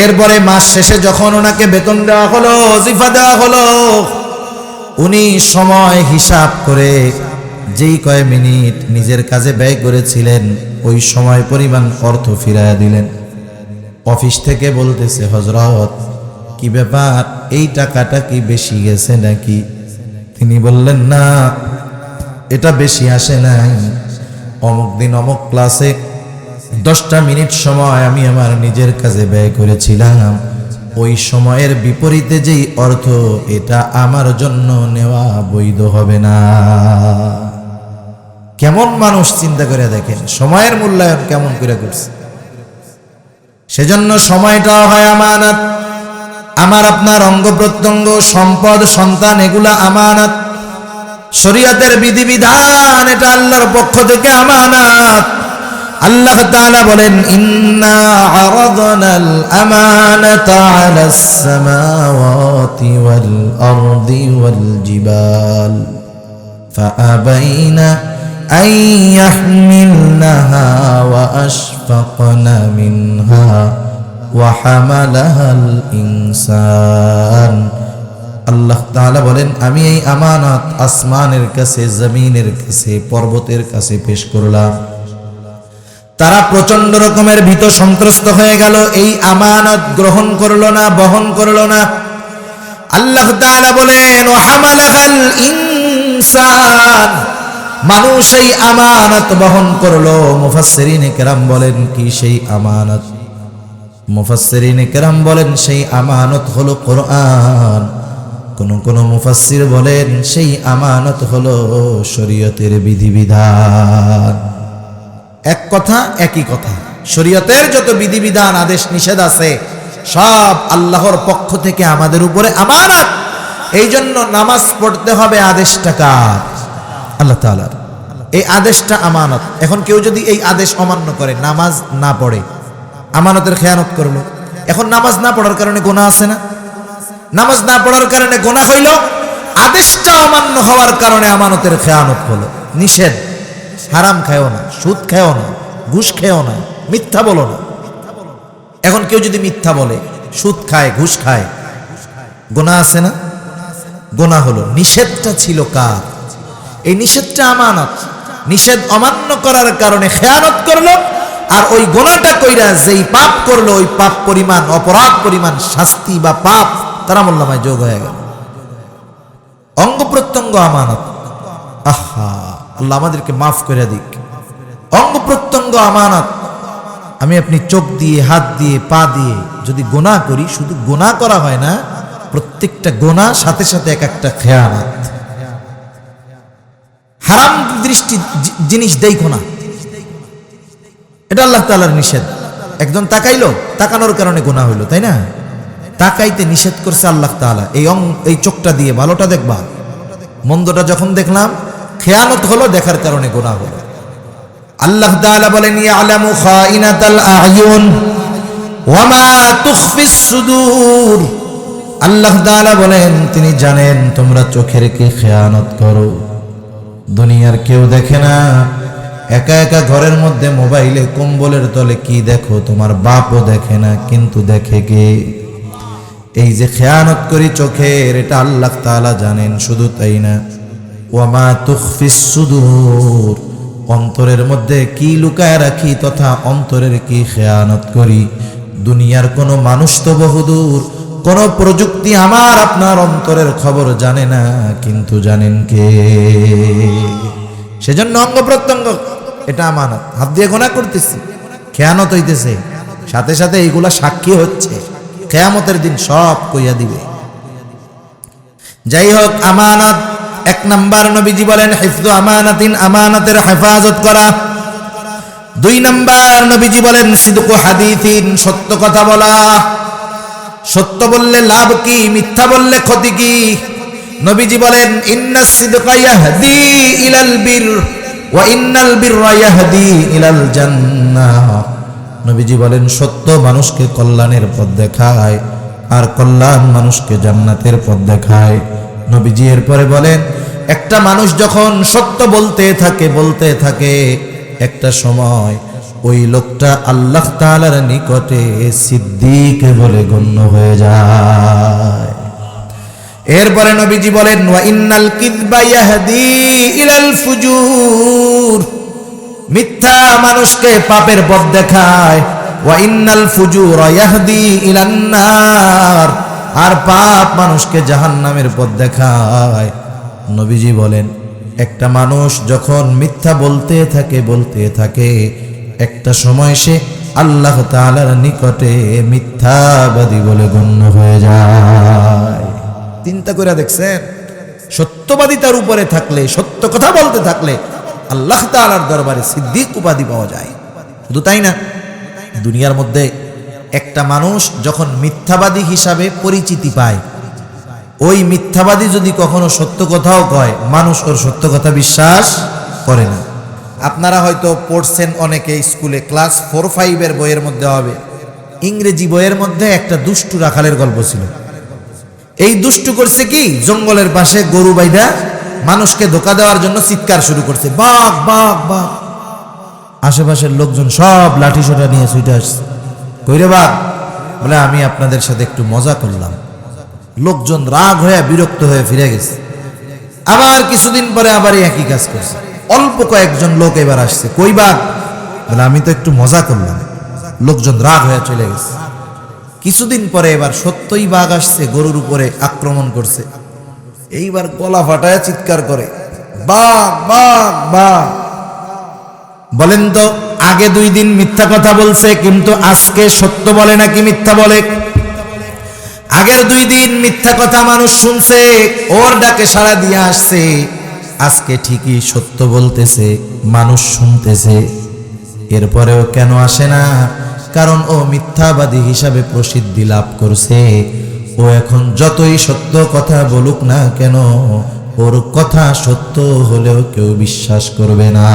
এরপরে মাস শেষে যখন ওনাকে বেতন দেওয়া হলো, ওজিফা দেওয়া হলো, উনি সময় হিসাব করে যেই কয় মিনিট নিজের কাজে ব্যয় করেছিলেন ওই সময় পরিমাণ অর্থ ফিরাইয়া দিলেন। অফিস থেকে বলতেছে, হযরত কি ব্যাপার, এই টাকাটা কি বেশি গেছে নাকি? তিনি বললেন, না, এটা বেশি আসে নাই। অমুক দিন অমুক ক্লাসে 10টা মিনিট সময় আমি আমার নিজের কাজে ব্যয় করেছিলাম, ওই সময়ের বিপরীতে যেই অর্থ, এটা আমার জন্য নেওয়া বৈধ হবে না। কেমন মানুষ, চিন্তা করে দেখেন সময়ের মূল্যায়ন কেমন করে করছে। সেজন্য সময়টা হয় আমানত। আমার আপনার অঙ্গ প্রত্যঙ্গ, সম্পদ, সন্তান, এগুলা আমানত। শরীয়তের বিধিবিধান এটা আল্লাহর পক্ষ থেকে আমানত। আল্লাহ তাআলা বলেন, ইন্না আরাদনাল আমানাতা আলাস সামাওয়াতি ওয়াল আরদি ওয়াল জিবাল ফাআবাইনা আন ইয়াহমিলনাহা ওয়া আশফাকনা মিনহা ওয়া হামালাহাল ইনসান। আল্লাহ তাআলা বলেন, আমি এই আমানত আসমানের কাছে, জমিনের কাছে, পর্বতের কাছে পেশ করলাম। তারা প্রচন্ড রকমের ভীত সন্ত্রস্ত হয়ে গেল, এই আমানত গ্রহণ করলো না, বহন করলো না। আল্লাহ তাআলা বলেন, ওয়া হামালাহাল ইনসান, মানুষ এই আমানত বহন করলো। মুফাসসিরিনে কেরাম বলেন, কি সেই আমানত? মুফাসসিরিনে কেরাম বলেন, সেই আমানত হলো কোরআন। কোন মুফাসসির বলেন, সেই আমানত হলো শরীয়তের বিধিবিধান। এক কথা একই কথা, শরীয়তের যত বিধিবিধান, আদেশ নিষেধ আছে সব আল্লাহর পক্ষ থেকে আমাদের উপরে আমানত। এই জন্য নামাজ পড়তে হবে আদেশটা কার? আল্লাহ তাআলার। এই আদেশটা আমানত। এখন কেউ যদি এই আদেশ অমান্য করে, নামাজ না পড়ে, আমানতের খেয়ানত করলো। এখন নামাজ না পড়ার কারণে গুনাহ আছে না? নামাজ না পড়ার কারণে গুনাহ হইল, আদেশটা অমান্য হওয়ার কারণে আমানতের খেয়ানত হলো। নিষেধ, হারাম খায়ও না, সুদ খায়ও না, ঘুষ খেয়ও না, মিথ্যা বলো না। এখন কেউ যদি মিথ্যা বলে, সুদ খায়, ঘুষ খায়, গুনাহ আছে না? গুনাহ হলো। নিষেধটা ছিল কার? এই নিষেধটা আমানত। নিষেধ অমান্য করার কারণে খেয়ানত করলো, আর ওই গুনাহটা কইরা যেই পাপ করলো, ওই পাপ পরিমাণ, অপরাধ পরিমাণ শাস্তি বা পাপ তার আমলনামায় যোগ হয়ে গেল। অঙ্গ প্রত্যঙ্গ আমানত। আহা, আল্লাহ আমাদেরকে মাফ করে দিক। অঙ্গ প্রত্যঙ্গ আমানত। আমি আপনি চোখ দিয়ে, হাত দিয়ে, পা দিয়ে যদি গুনাহ করি, শুধু গুনাহ করা হয় না, প্রত্যেকটা গুনাহ সাথে সাথে এক একটা খেয়ানত। হারাম দৃষ্টি জিনিস দেখো না, এটা আল্লাহ তাআলার নিষেধ। একজন তাকাইলো, তাকানোর কারণে গুনাহ হইলো, তাই না? তাকাইতে নিষেধ করছে আল্লাহ তাআলা। এই চোখটা দিয়ে ভালোটা দেখবা, মন্দটা যখন দেখলাম খেয়ানত হলো, দেখার কারণে গুনাহ হলো। আল্লাহ তাআলা বলেন, ইয়ালামু খাইনাতাল আয়ুন ওয়ামা তুখফিস সুদূর, আল্লাহ তাআলা বলেন তিনি জানেন তোমরা চোখের কি খেয়ানত করো। দুনিয়ার কেউ দেখে না, একা একা ঘরের মধ্যে মোবাইলে কম্বলের তলে কি দেখো তোমার বাপও দেখে না, কিন্তু দেখে কে? এই যে খেয়ানত করি চোখের, এটা আল্লাহ তাআলা জানেন। শুধু তাই না, ওয়ামা তুখফিস সুদূর, অন্তরের মধ্যে কি লুকায় রাখি তথা অন্তরের কি খেয়ানত করি, দুনিয়ার কোনো মানুষ তো বহুদূর, কোন প্রযুক্তি আমার আপনার অন্তরের খবর জানে না, কিন্তু জানেন কে? সেজন্য অঙ্গ প্রত্যঙ্গ এটা আমানত, হাত দিয়ে গোনা করতেছি, খেয়ানত হইতেছে, সাথে সাথে এইগুলা সাক্ষী হচ্ছে, কিয়ামতের দিন সব কইয়া দিবে। যাই হোক, আমানত এক নাম্বার নবীজি বলেন হিফযু আমানাতিন, আমানতের হেফাজত করা। দুই নাম্বার নবীজি বলেন সিদকু হাদিসিন, সত্য কথা বলা। সত্য বললে লাভ কি, মিথ্যা বললে ক্ষতি কি? নবীজি বলেন ইন্নাস সিদকা ইয়াহদি ইলাল বির ওয়া ইন্নাল বিররা ইয়াহদি ইলাল জান্নাহ। নবীজি বলেন সত্য মানুষকে কল্যাণের পথ দেখায়, আর কল্যাণ মানুষকে জান্নাতের পথ দেখায়। নবীজি এরপরে বলেন একটা মানুষ যখন সত্য বলতে থাকে একটা সময় ওই লোকটা আল্লাহ তাআলার নিকটে সিদ্দিক বলে গণ্য হয়ে যায়। এরপরে নবীজি বলেন ওয়া ইন্নাল কিযবা ইয়াহদি ইলাল ফুজুর, মিথ্যা মানুষকে পাপের পথ দেখায়, ওয়া ইন্নাল ফুজুরা ইয়াহদি ইলান নার, আর পাপ মানুষকে জাহান্নামের পথ দেখায়। নবীজি বলেন একটা মানুষ যখন মিথ্যা বলতে থাকে একটা সময় সে আল্লাহ তাআলার নিকটে মিথ্যাবাদী বলে গণ্য হয়ে যায়। চিন্তা করে দেখছেন, সত্যবাদিতার উপরে থাকলে, সত্য কথা বলতে থাকলে আল্লাহ তাআলার দরবারে সিদ্দিক উপাধি পাওয়া যায়। শুধু তাই না, দুনিয়ার মধ্যে একটা মানুষ যখন মিথ্যাবাদী হিসাবে পরিচিতি পায়, ওই মিথ্যাবাদী যদি কখনো সত্য কথাও কয়, মানুষ ওর সত্য কথা বিশ্বাস করে না। আপনারা হয়তো পড়ছেন অনেকে স্কুলে, ক্লাস 4-5 বইয়ের মধ্যে হবে, ইংরেজি বইয়ের মধ্যে একটা দুষ্টু রাখালের গল্প ছিল। এই দুষ্টু করছে কি, জঙ্গলের পাশে গরু বাইধা মানুষকে ধোকা দেওয়ার জন্য চিৎকার শুরু করছে, বাঘ বাঘ বাঘ। আশেপাশের লোকজন সব লাঠি সোটা নিয়ে ছুটে আসছে, কইরে বাঘ? বলে আমি আপনাদের সাথে একটু মজা করলাম। লোকজন রাগ হয়ে বিরক্ত হয়ে ফিরে গেছে। আবার কিছুদিন পরে আবার একই কাজ করছে, অল্প কয়েকজন লোক এবার আসছে, কই বাঘ? বলে আমি তো একটু মজা করলাম। লোকজন রাগ হয়ে চলে গেছে। কিছুদিন পরে এবার সত্যই বাঘ আসছে, গরুর উপরে আক্রমণ করছে। এইবার গলা ফাটায় চিৎকার করে, বাঘ বাঘ বাঘ। বলেন তো, আগে 2 দিন মিথ্যা কথা বলছে, কিন্তু আজকে সত্য বলে নাকি মিথ্যা বলে? আগের 2 দিন মিথ্যা কথা মানুষ শুনছে, ওর ডাকে সাড়া দিয়ে আসছে। আজকে ঠিকই সত্য বলতেছে, মানুষ শুনতেছে। এরপরেও কেন আসে না? কারণ ও মিথ্যাবাদী হিসাবে প্রসিদ্ধি লাভ করছে। ও এখন যতই সত্য কথা বলুক না কেন, ওর কথা সত্য হলেও কেউ বিশ্বাস করবে না।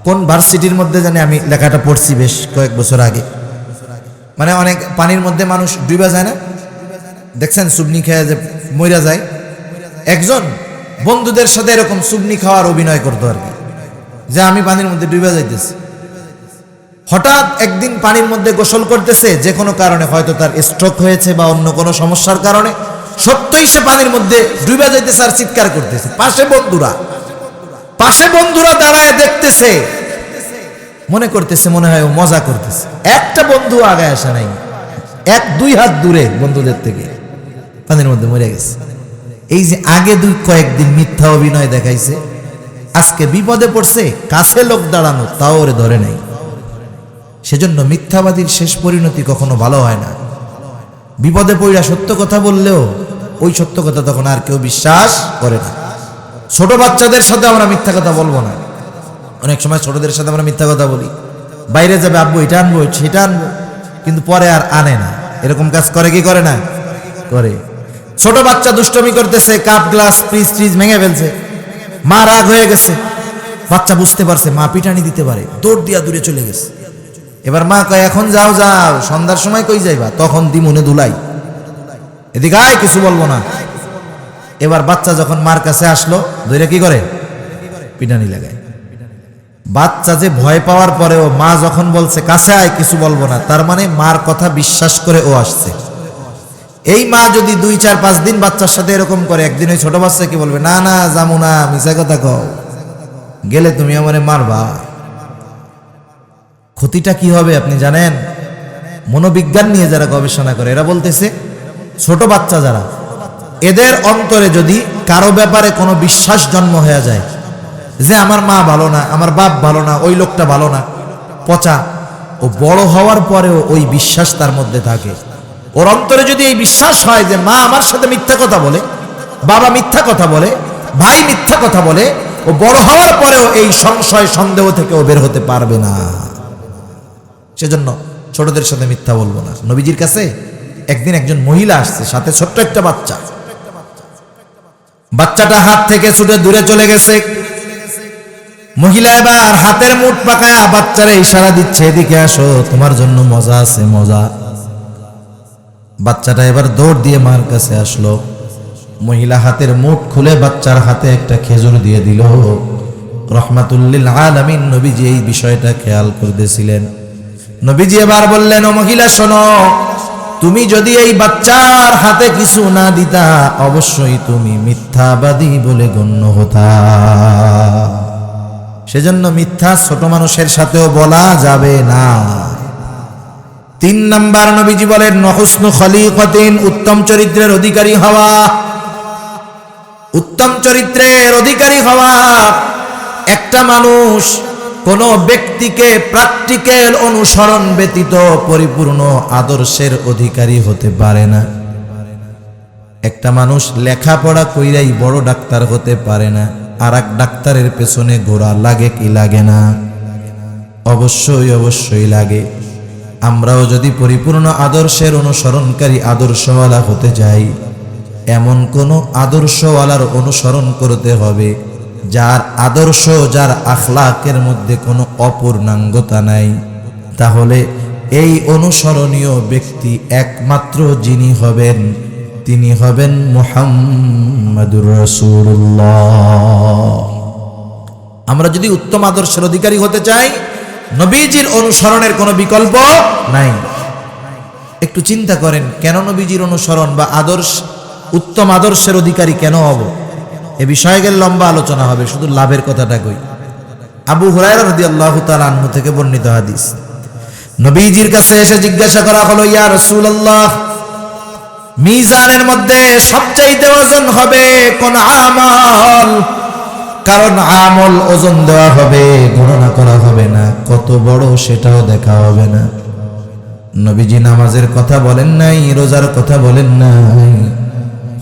কোন ভার্সিটির মধ্যে জানি আমি লেখাটা পড়ছি বেশ কয়েক বছর আগে, মানে অনেক পানির মধ্যে মানুষ ডুবা যায় না, দেখছেন সুবনি খেয়ে যে মইরা যায়। একজন বন্ধুদের সাথে এরকম সুবনি খাওয়ার অভিনয় করতো আর কি, যে আমি পানির মধ্যে ডুবা যাইতেছি। হঠাৎ একদিন পানির মধ্যে গোসল করতেছে, যে কোনো কারণে, হয়তো তার স্ট্রোক হয়েছে বা অন্য কোনো সমস্যার কারণে, সত্যই সে পানির মধ্যে ডুবা যাইতেছে আর চিৎকার করতেছে। পাশে বন্ধুরা দাঁড়ায় দেখতেছে, মনে করতেছে মনে হয় ও মজা করতেছে। একটা বন্ধু আগে আসে নাই, 1-2 হাত দূরে বন্ধুদের থেকে পানির মধ্যে মরে গেছে। এই যে আগে কয়েকদিন মিথ্যা অভিনয় দেখাইছে, আজকে বিপদে পড়ছে, কাছে লোক দাঁড়ানো তাও ওরে ধরে নাই। সেজন্য মিথ্যাবাদীর শেষ পরিণতি কখনো ভালো হয় না। বিপদে পড়া সত্য কথা বললেও ওই সত্য কথা তখন আর কেউ বিশ্বাস করে না। ছোট বাচ্চাদের সাথে আমরা মিথ্যা কথা বলবো না। অনেক সময় ছোটদের সাথে আমরা মিথ্যা কথা বলি, বাইরে যাবে আব্বু এটা আনবো সেটা আনবো, কিন্তু পরে আর আনে না। এরকম কাজ করে কি করে না? করে। ছোট বাচ্চা দুষ্টমি করতেছে, কাপ গ্লাস ফ্রিজ ট্রিজ ভেঙে ফেলছে, মা রাগ হয়ে গেছে, বাচ্চা বুঝতে পারছে মা পিটানি দিতে পারে, দৌড় দিয়া দূরে চলে গেছে। এবার মা কয় এখন যাও যাও, সন্ধ্যার সময় কই যাইবা? তখন দিমুনে দুলাই, এদিকে আয়, কিছু বলবো না। এবার বাচ্চা যখন মার কাছে আসলো, ধরে কি করে? পিটানি লাগায়। বাচ্চা যে ভয় পাওয়ার পরেও মা যখন বলছে কাছে আয়, কিছু বলবো না, তার মানে মার কথা বিশ্বাস করে ও আসছে। এই মা যদি 2-4-5 দিন বাচ্চার সাথে এরকম করে, একদিন ওই ছোট বাচ্চা কি বলবে? না না যাবো না, মিছা কথা কও, গেলে তুমি আমারে মারবা। ক্ষতিটা কি হবে আপনি জানেন? মনোবিজ্ঞান নিয়ে যারা গবেষণা করে এরা বলতেছে, ছোট বাচ্চা যারা, এদের অন্তরে যদি কারো ব্যাপারে কোনো বিশ্বাস জন্ম হয়ে যায় যে আমার মা ভালো না, আমার বাপ ভালো না, ওই লোকটা ভালো না, পচা, ও বড় হওয়ার পরেও ওই বিশ্বাস তার মধ্যে থাকে। ওর অন্তরে যদি এই বিশ্বাস হয় যে মা আমার সাথে মিথ্যা কথা বলে, বাবা মিথ্যা কথা বলে, ভাই মিথ্যা কথা বলে, ও বড় হওয়ার পরেও এই সংশয় সন্দেহ থেকে ও বের হতে পারবে না। সেজন্য ছোটদের সাথে মিথ্যা বলবো না। নবীজির কাছে একদিন একজন মহিলা আসছে, সাথে ছোট্ট একটা বাচ্চা। বাচ্চাটা হাত থেকে ছুটে দূরে চলে গেছে। মহিলা এবার হাতের মুঠ পাকায়া বাচ্চারে ইশারা দিচ্ছে, এদিকে আসো, তোমার জন্য মজা আছে, মজা। বাচ্চাটা এবার দৌড় দিয়ে মার কাছে আসলো। মহিলা হাতের মুঠ খুলে বাচ্চার হাতে একটা খেজুর দিয়ে দিল। রহমাতুল্লিল আলামিন নবীজি এই বিষয়টা খেয়াল করতেছিলেন। নবীজি এবার বললেন, ও মহিলা শোনো, তুমি যদি এই বাচ্চার হাতে কিছু না দিতা, অবশ্যই তুমি মিথ্যাবাদী বলে গণ্য হতা। সেজন্য মিথ্যা ছোট মানুষের সাথেও বলা যাবে না। 3 নাম্বার নবীজি বলেন, হুসনু খলিকাতিন, উত্তম চরিত্রের অধিকারী হওয়া। উত্তম চরিত্রের অধিকারী হওয়া। একটা মানুষ কোন ব্যক্তিকে প্র্যাকটিক্যাল অনুসরণ ব্যতীত পরিপূর্ণ আদর্শের অধিকারী হতে পারে না। একটা মানুষ লেখাপড়া কইরাই বড় ডাক্তার হতে পারে না। আর এক ডাক্তারের পেছনে ঘোরা লাগে কি লাগে না? অবশ্যই অবশ্যই লাগে। আমরাও যদি পরিপূর্ণ আদর্শের অনুসরণকারী, আদর্শওয়ালা হতে চাই, এমন কোন আদর্শওয়ালার অনুসরণ করতে হবে যার আদর্শ, যার আখলাকের মধ্যে কোনো অপূর্ণাঙ্গতা নাই। তাহলে এই অনুসরণীয় ব্যক্তি একমাত্র যিনি হবেন, তিনি হবেন মুহাম্মাদুর রাসূলুল্লাহ। আমরা যদি উত্তম আদর্শের অধিকারী হতে চাই, নবীজির অনুসরণের কোনো বিকল্প নাই। একটু চিন্তা করেন, কেন নবীজির অনুসরণ বা আদর্শ, উত্তম আদর্শের অধিকারী কেন হব? এ বিষয়ে গেলে লম্বা আলোচনা হবে, শুধু লাভের কথাটা কই। আবু হুরায়রা রাদিয়াল্লাহু তাআলা আনহু থেকে বর্ণিত হাদিস, নবীজির কাছে এসে জিজ্ঞাসা করা হলো, ইয়া রাসূলুল্লাহ, মিজানের মধ্যে সবচাইতে ওজন হবে কোন আমল? কারণ আমল ওজন দেওয়া হবে, গণনা করা হবে না, কত বড় সেটাও দেখা হবে না। নবীজি নামাজের কথা বলেন নাই, রোজার কথা বলেন নাই,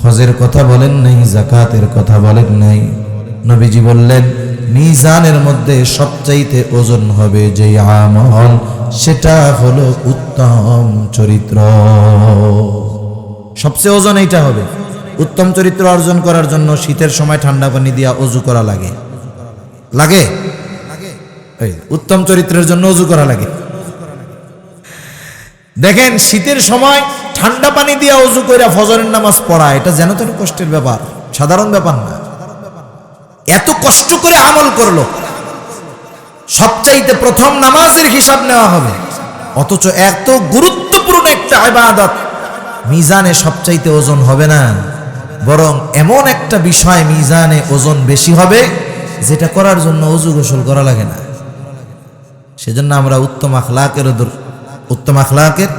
হজের কথা বলেন নাই, যাকাতের কথা বলেন নাই। নবীজি বললেন, মিজানের মধ্যে সবচাইতে ওজন হবে যে আমল, সেটা হলো উত্তম চরিত্র। সবচেয়ে ওজন এইটা হবে। উত্তম চরিত্র অর্জন করার জন্য শীতের সময় ঠান্ডা পানি দিয়া অজু করা লাগে, লাগে? উত্তম চরিত্রের জন্য অজু করা লাগে। দেখেন, শীতের সময় ঠান্ডা পানি দিয়া অজু করে ফজরের নামাজ পড়া, এটা যেন তেন কষ্টের ব্যাপার, সাধারণ ব্যাপার না। এত কষ্ট করে আমল করলো, সবচাইতে প্রথম নামাজের হিসাব নেওয়া হবে, অথচ এত গুরুত্বপূর্ণ একটা ইবাদত মিজানে সবচাইতে ওজন হবে না, বরং এমন একটা বিষয় মিজানে ওজন বেশি হবে যেটা করার জন্য অজু গোসল করা লাগে না। সেজন্য আমরা উত্তম আখলাকের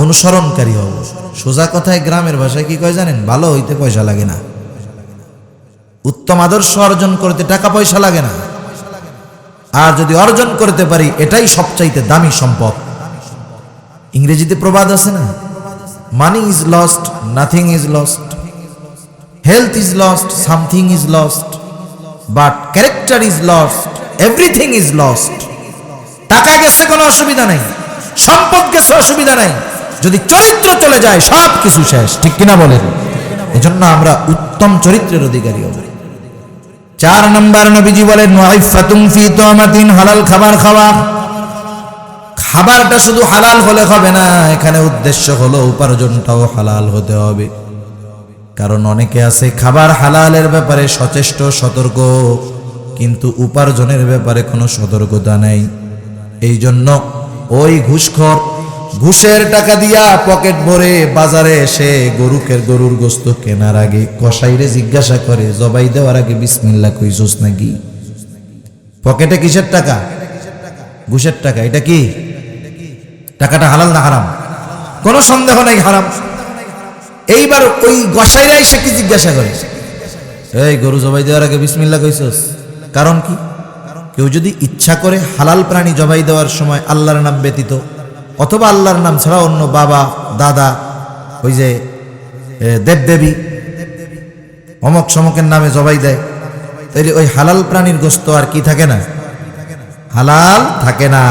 অনুসরণকারী হব। সোজা কথায় গ্রামের ভাষায় কি কয় জানেন? ভালো হইতে পয়সা লাগে না, উত্তম আদর্শ অর্জন করতে টাকা পয়সা লাগে না। আর যদি অর্জন করতে পারি, এটাই সবচাইতে দামি সম্পদ। ইংরেজিতে প্রবাদ আছে না, money is lost, nothing is lost, health is lost, something is lost, but character is lost, everything is lost. টাকা গেছে কোনো অসুবিধা নাই, সম্পদ গেছে অসুবিধা নাই, যদি চরিত্র চলে যায় সব কিছু শেষ, ঠিক কিনা বলেন? এজন্য আমরা উত্তম চরিত্রের অধিকারী হব। 4 নম্বর নবীজি বলেন, ওয়াইফাতুন ফি তুমাতিন, হালাল খাবার খাওয়া। খাবারটা শুধু হালাল হলে হবে না, এখানে উদ্দেশ্য হলো উপার্জনটাও হালাল হতে হবে। কারণ অনেকে আছে খাবার হালালের ব্যাপারে সচেষ্ট সতর্ক, কিন্তু উপার্জনের ব্যাপারে কোনো সতর্কতা নেই। এই জন্য ওই ঘুষখোর ঘুষের টাকা দিয়া পকেট ভরে বাজারে এসে গরুর গোস্ত কেনার আগে কসাইরে জিজ্ঞাসা করে, জবাই দেওয়ার আগে বিসমিল্লাহ কইছস নাকি? পকেটে কিসের টাকা? ঘুষের টাকা। এটা কি টাকাটা হালাল না হারাম? কোনো সন্দেহ নাই হারাম। এইবার ওই গোসাইরা এসে কি জিজ্ঞাসা করে, এই গরু জবাই দেওয়ার আগে বিসমিল্লাহ কইছস? কারণ কি? কেউ যদি ইচ্ছা করে হালাল প্রাণী জবাই দেওয়ার সময় আল্লাহর নাম ব্যতীত অথবা আল্লাহর নাম ছাড়া অন্য বাবা দাদা ওই যে দেবদেবী অমক সমকের নামে জবাই দেয়, তাইলে ওই হালাল প্রাণীর গোস্ত আর কি থাকে না? হালাল থাকে না।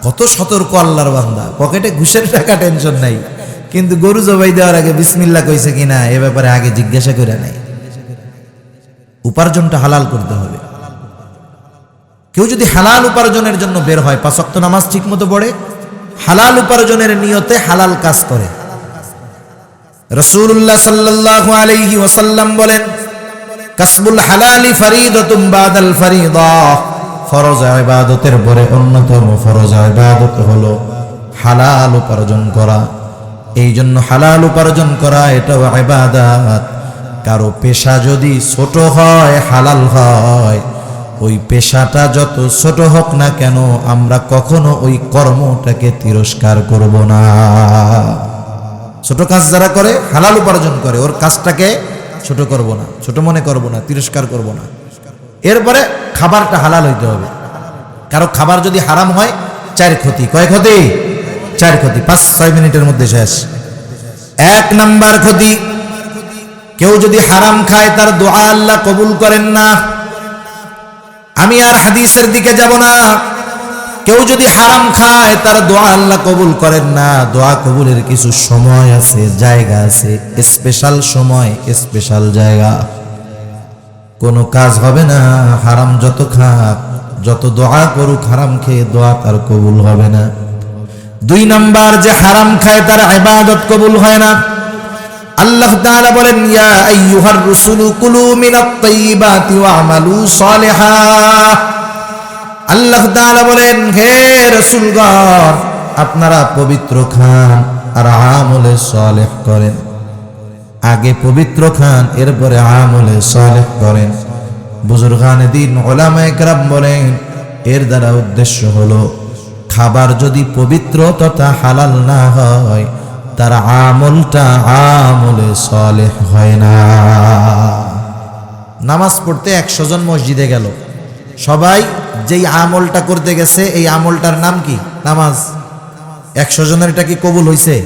কত সতর্ক আল্লাহর বান্দা, পকেটে ঘুষের টাকা টেনশন নাই, কিন্তু গরু জবাই দেওয়ার আগে বিসমিল্লাহ কইছে কিনা এ ব্যাপারে আগে জিজ্ঞাসা করে নাই। উপার্জনটা হালাল করতে হবে। কেউ যদি হালাল উপার্জনের জন্য বের হয়, 5 ওয়াক্ত নামাজ ঠিক মতো পড়ে, হালাল উপার্জনের নিয়তে হালাল কাজ করে, রাসূলুল্লাহ সাল্লাল্লাহু আলাইহি ওয়াসাল্লাম বলেন, কাসবুল হালালি ফরিদাতুম বাদাল ফরিদা, ফরজ ইবাদতের পরে অন্যতম ফরজ ইবাদত হলো হালাল উপার্জন করা। এই জন্য হালাল উপার্জন করা এটাও ইবাদত। কারো পেশা যদি ছোট হয়, হালাল হয়, ওই পেশাটা যত ছোট হোক না কেন আমরা কখনো ওই কর্মটাকে তিরস্কার করব না। ছোট কাজ যারা করে, হালাল উপার্জন করে, ওর কাজটাকে ছোট করব না, ছোট মনে করব না, তিরস্কার করব না। এরপরে খাবারটা হালাল হইতে হবে। কারো খাবার যদি হারাম হয় 4 ক্ষতি। কয় ক্ষতি? 4 ক্ষতি। 5-6 মিনিটের মধ্যে শেষ। 1 নাম্বার ক্ষতি, কেউ যদি হারাম খায় তার দোয়া আল্লাহ কবুল করেন না। আমি আর হাদিসের দিকে যাব না। কেউ যদি হারাম খায় তার দোয়া আল্লাহ কবুল করেন না। দোয়া কবুলের কিছু সময় আছে, জায়গা আছে, স্পেশাল সময়, স্পেশাল জায়গা। কোনো কাজ হবে না হারাম যত খাক, যত দোয়া করুক হারাম খেয়ে, দোয়া তার কবুল হবে না। 2 নাম্বার, যে হারাম খায় তার ইবাদত কবুল হয় না। আল্লাহ তাআলা বলেন, ইয়া আইয়ুহার রাসূলু কুলু মিনাত তাইয়্যিবাতি ওয়া'মালু সালিহা। আল্লাহ তাআলা বলেন, হে রাসূলগণ, আপনারা পবিত্র খান আর আমলে সালেহ করেন। আগে পবিত্র খান, এরপরে আমলে সালেহ করেন। বুজুর্গানে দ্বীন উলামায়ে কেরাম বলেন, এর দ্বারা উদ্দেশ্য হলো খাবার যদি পবিত্র তথা হালাল না হয়, তার আমলটা আমলে সালেহ হয় না। নামাজ পড়তে 100 জন মসজিদে গেল, সবাই যেই আমলটা করতে গেছে এই আমলটার নাম কি? নামাজ। 100 জনের এটা কি কবুল হইছে?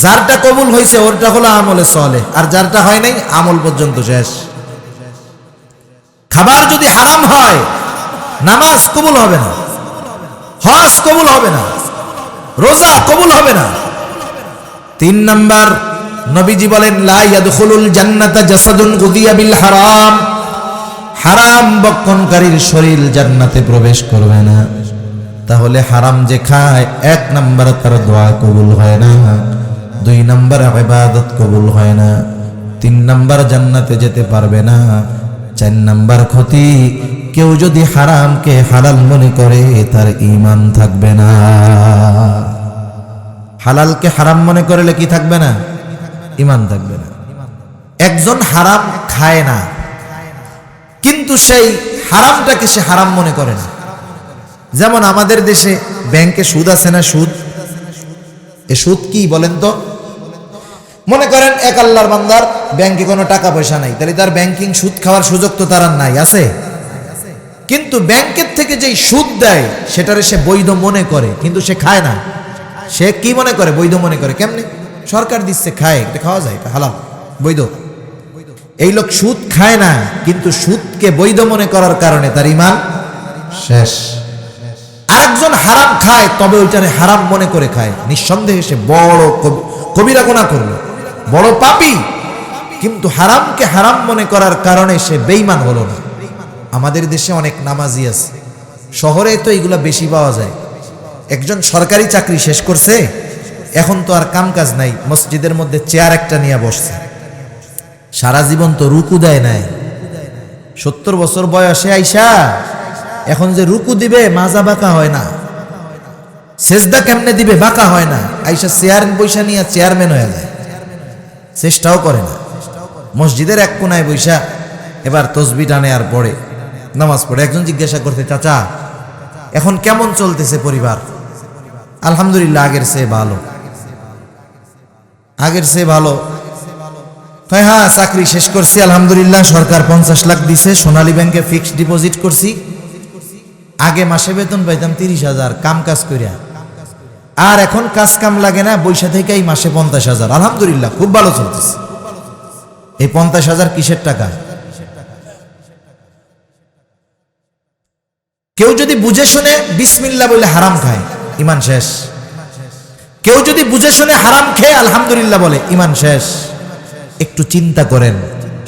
যারটা কবুল হইছে ওরটা হলো আমলে সালেহ, আর যারটা হয় নাই আমল পর্যন্ত শেষ। খাবার যদি হারাম হয় নামাজ কবুল হবে না, হজ কবুল হবে না, রোজা কবুল হবে না। 3 নাম্বার, নবীজি বলেন, লা ইয়াদখুলুল জান্নাতা জাসাদুন গুদিয়া বিল হারাম। হারাম বক্ষণকারীর শরীর জান্নাতে প্রবেশ করবে না। তাহলে হারাম যে খায়, 1 নাম্বার তার দোয়া কবুল হয় না, 2 নাম্বার ইবাদত কবুল হয় না, 3 নাম্বার জান্নাতে যেতে পারবে না। 4 নাম্বার ক্ষতি, কেউ যদি হারামকে হালাল মনে করে তার ঈমান থাকবে না। হালালকে হারাম মনে করলে কি থাকবে না? ঈমান থাকবে না। একজন হারাম খায় না, কিন্তু সেই হারামটাকে সে হারাম মনে করে না। যেমন আমাদের দেশে ব্যাংকে সুদ আছে না? সুদ। এ সুদ কি বলেন তো? মনে করেন এক আল্লাহর বান্দার ব্যাংকে কোনো টাকা পয়সা নাই, তাহলে তার ব্যাংকিং সুদ খাওয়ার সুযোগ তো তার নাই, আছে? কিন্তু ব্যাংকের থেকে যেই সুদ দেয় সেটারে সে বৈধ মনে করে, কিন্তু সে খায় না। সে কি মনে করে? বৈধ মনে করে। কেমনে? সরকার দিচ্ছে, খায়, এটা খাওয়া যায়, এটা হালাল, বৈধ। এই লোক সুদ খায় না, কিন্তু সুদকে বৈধ মনে করার কারণে তার ঈমান শেষ। আরেকজন হারাম খায়, তবে ওইটারে হারাম মনে করে খায়, নিঃসন্দেহে সে বড় কবিরা গুনাহ করলো, বড় পাপী, কিন্তু হারামকে হারাম মনে করার কারণে সে বেঈমান হলো না। আমাদের দেশে অনেক নামাজি আছে, শহরে তো এগুলা বেশি পাওয়া যায়। একজন সরকারি চাকরি শেষ করছে, এখন তো আর কাম কাজ নাই, মসজিদের মধ্যে চেয়ার একটা নিয়ে বসছে। সারা জীবন তো রুকু দেয় নাই, 70 বছর বয়সে আইসা এখন যে রুকু দিবে মাজা বাঁকা হয় না, সেজদা কেমনে দিবে বাঁকা হয় না, আইসা চেয়ার বৈশা নিয়ে চেয়ারম্যান হয়ে যায়, চেষ্টাও করে না। মসজিদের এক কোনায় বৈশা এবার তসবি টানে আর পড়ে, নামাজ পড়ে। একজন জিজ্ঞাসা করতে, চাচা এখন কেমন চলতেছে পরিবার? আলহামদুলিল্লাহ, আগের চেয়ে ভালো। আগের চেয়ে ভালো? হ্যাঁ, চাকরি শেষ করছি আলহামদুলিল্লাহ, সরকার 50 লাখ দিছে, সোনালী ব্যাংকে ফিক্সড ডিপোজিট করছি। আগে মাসে বেতন পাইতাম 30,000 কাম কাজ করিয়া, আর এখন কাজ কাম লাগে না, বৈশা থেকেই মাসে 50,000। আলহামদুলিল্লাহ, খুব ভালো চলতেছে। এই 50,000 কিসের টাকা? কেউ যদি বুঝে শুনে বিসমিল্লাহ বলে হারাম খায়, ইমান শেষ। কেউ যদি বুঝে শুনে হারাম খেয়ে আলহামদুলিল্লাহ বলে, ইমান শেষ। একটু চিন্তা করেন,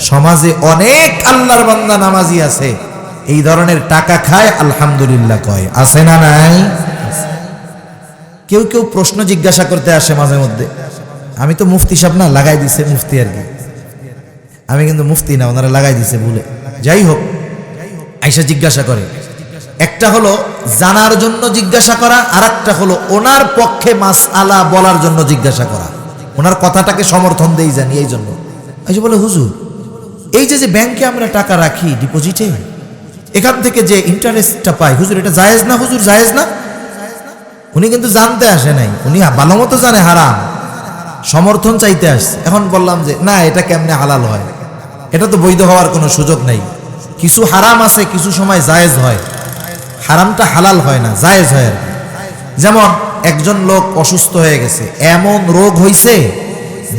সমাজে অনেক আল্লাহর বান্দা নামাজি আছে, এই ধরনের টাকা খায় আলহামদুলিল্লাহ কয়, আছে না নাই? কেউ কেউ প্রশ্ন জিজ্ঞাসা করতে আসে মাঝে মধ্যে, আমি তো মুফতি সাহেব না, লাগাই দিছে মুফতি আর কি, আমি কিন্তু মুফতি না, ওনারা লাগাই দিছে ভুলে। যাই হোক, আইসা জিজ্ঞাসা করে। একটা হলো জানার জন্য জিজ্ঞাসা করা, আর একটা হলো ওনার পক্ষে মাসআলা বলার জন্য জিজ্ঞাসা করা, ওনার কথাটাকে সমর্থন দেই জানি এই জন্য। আইসা বলে, হুজুর এই যে ব্যাংকে আমরা টাকা রাখি ডিপোজিটে, এখান থেকে যে ইন্টারেস্টটা পাই, হুজুর এটা জায়েজ না? হুজুর জায়েজ না? উনি কিন্তু জানতে আসে নাই, উনি ভালো মতো জানে হারাম, সমর্থন চাইতে আসছে। এখন বললাম যে না, এটা কেমনে হালাল হয়? এটা তো বৈধ হওয়ার কোনো সুযোগ নাই। কিছু হারাম আছে, কিছু সময় জায়েজ হয়, হারামটা হালাল হয় না, জায়েজ হয় আর কি। যেমন একজন লোক অসুস্থ হয়ে গেছে, এমন রোগ হইছে,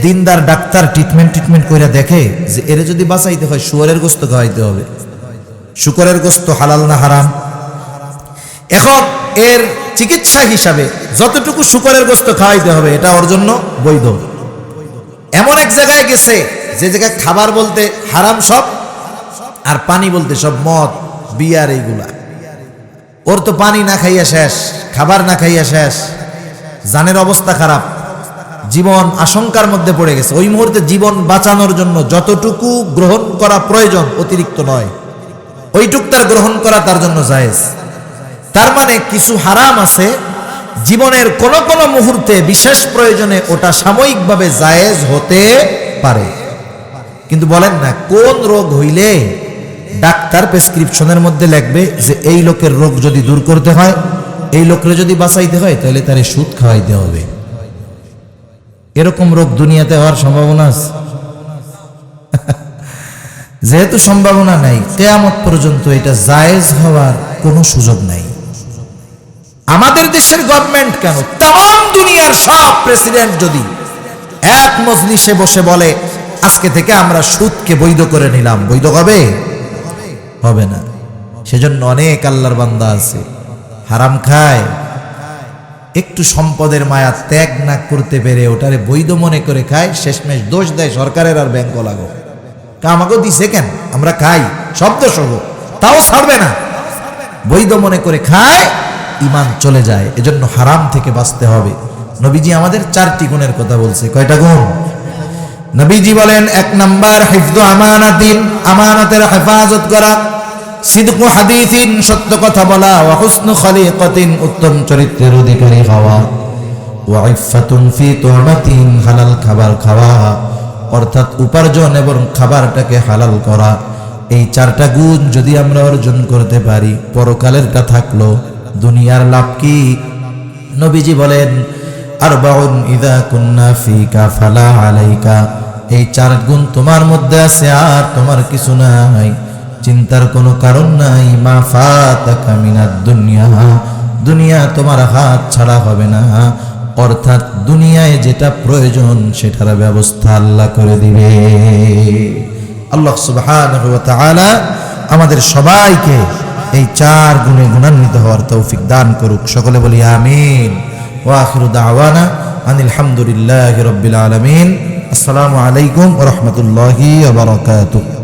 দিনদার ডাক্তার ট্রিটমেন্ট করে দেখে যে এরে যদি বাঁচাইতে হয় শুয়োরের গোস্ত খাওয়াইতে হবে। শুকরের গোস্ত হালাল না হারাম? এখন এর চিকিৎসা হিসাবে যতটুকু শুকরের গোস্ত খাওয়াইতে হবে, এটা ওর জন্য বৈধ। এমন এক জায়গায় গেছে যে জায়গায় খাবার বলতে হারাম সব, আর পানি বলতে সব, মদ বিয়ার এইগুলা। ওর তো পানি না খাইয়া শেষ, খাবার না খাইয়া শেষ, জানের অবস্থা খারাপ, জীবন আশঙ্কার মধ্যে পড়ে গেছে। ওই মুহূর্তে জীবন বাঁচানোর জন্য যতটুকু গ্রহণ করা প্রয়োজন, অতিরিক্ত নয়, ওইটুক তার গ্রহণ করা তার জন্য জায়েজ। তার মানে কিছু হারাম আছে, জীবনের কোন কোন মুহূর্তে বিশেষ প্রয়োজনে ওটা সাময়িকভাবে জায়েজ হতে পারে। কিন্তু বলেন না, কোন রোগ হইলে ডাক্তার প্রেসক্রিপশনের মধ্যে লিখবে যে এই লোকের রোগ যদি দূর করতে হয়, এই লোকরে যদি বাঁচাইতে হয়, তাহলে তারে সুদ খাওয়াইতে হবে? এরকম রোগ দুনিয়াতে হওয়ার সম্ভাবনা আছে? যেহেতু সম্ভাবনা নাই, কিয়ামত পর্যন্ত এটা জায়েজ হওয়ার কোনো সুযোগ নাই। আমাদের দেশের গভর্নমেন্ট কেন, তাম দুনিয়ার সব প্রেসিডেন্ট যদি এক মজলিসে বসে বলে আজকে থেকে আমরা সুদকে বৈধ করে নিলাম, বৈধ হবে? হবে না। সেজন্য অনেক আল্লাহর বান্দা আছে হারাম খায়, একটু সম্পদের মায়া ত্যাগ না করতে পেরে ওটারে বৈধ মনে করে খায়, শেষমেশ দোষ দেয় সরকারের আর ব্যাংক লাগো, আমাকেও দিছে কেন, আমরা খাই শব্দ সহ, তাও ছাড়বে না, বৈধ মনে করে খায়, ইমান চলে যায়। এজন্য হারাম থেকে বাঁচতে হবে। নবীজি আমাদের 4টি গুণের কথা বলছে। কয়টা গুণ? নবীজি বলেন, 1 নাম্বার হিফযু আমানাতিন, আমানতের হেফাজত করা, সিদকু হাদিসিন, সত্য কথা বলা, ওয়া হুসনু খলিকাতিন, উত্তম চরিত্রের অধিকারী হওয়া, ওয়া ইফফাতুন ফি তুমাতিন, হালাল খাবার খাওয়া, অর্থাৎ উপার্জন এবং খাবারটাকে হালাল করা। এই 4টা গুণ যদি আমরা অর্জন করতে পারি, পরকালেরটা থাকলো, দুনিয়ার লাভ কি? নবীজি বলেন, আরবাউন ইযা কুন্না ফিকা ফালা আলাইকা, এই 4 গুণ তোমার মধ্যে আছে আর তোমার কিছু নাই, চিন্তার কোনো কারণ নাই। মা ফাতাকা মিনাদ দুনিয়া, দুনিয়া তোমার হাত ছাড়া হবে না, অর্থাৎ দুনিয়ায় যেটা প্রয়োজন সেটার ব্যবস্থা আল্লাহ করে দিবে। আল্লাহ সুবহানাহু ওয়া তাআলা আমাদের সবাইকে এই 4 গুণে গুণান্বিত হওয়ার তৌফিক দান করুক। সকলে বলি আমিন। ওয়া আখিরু দাওয়ানা আনিল হামদুলিল্লাহি রাব্বিল আলামিন। আসসালামু আলাইকুম ওয়া রাহমাতুল্লাহি ওয়া বারাকাতুহু।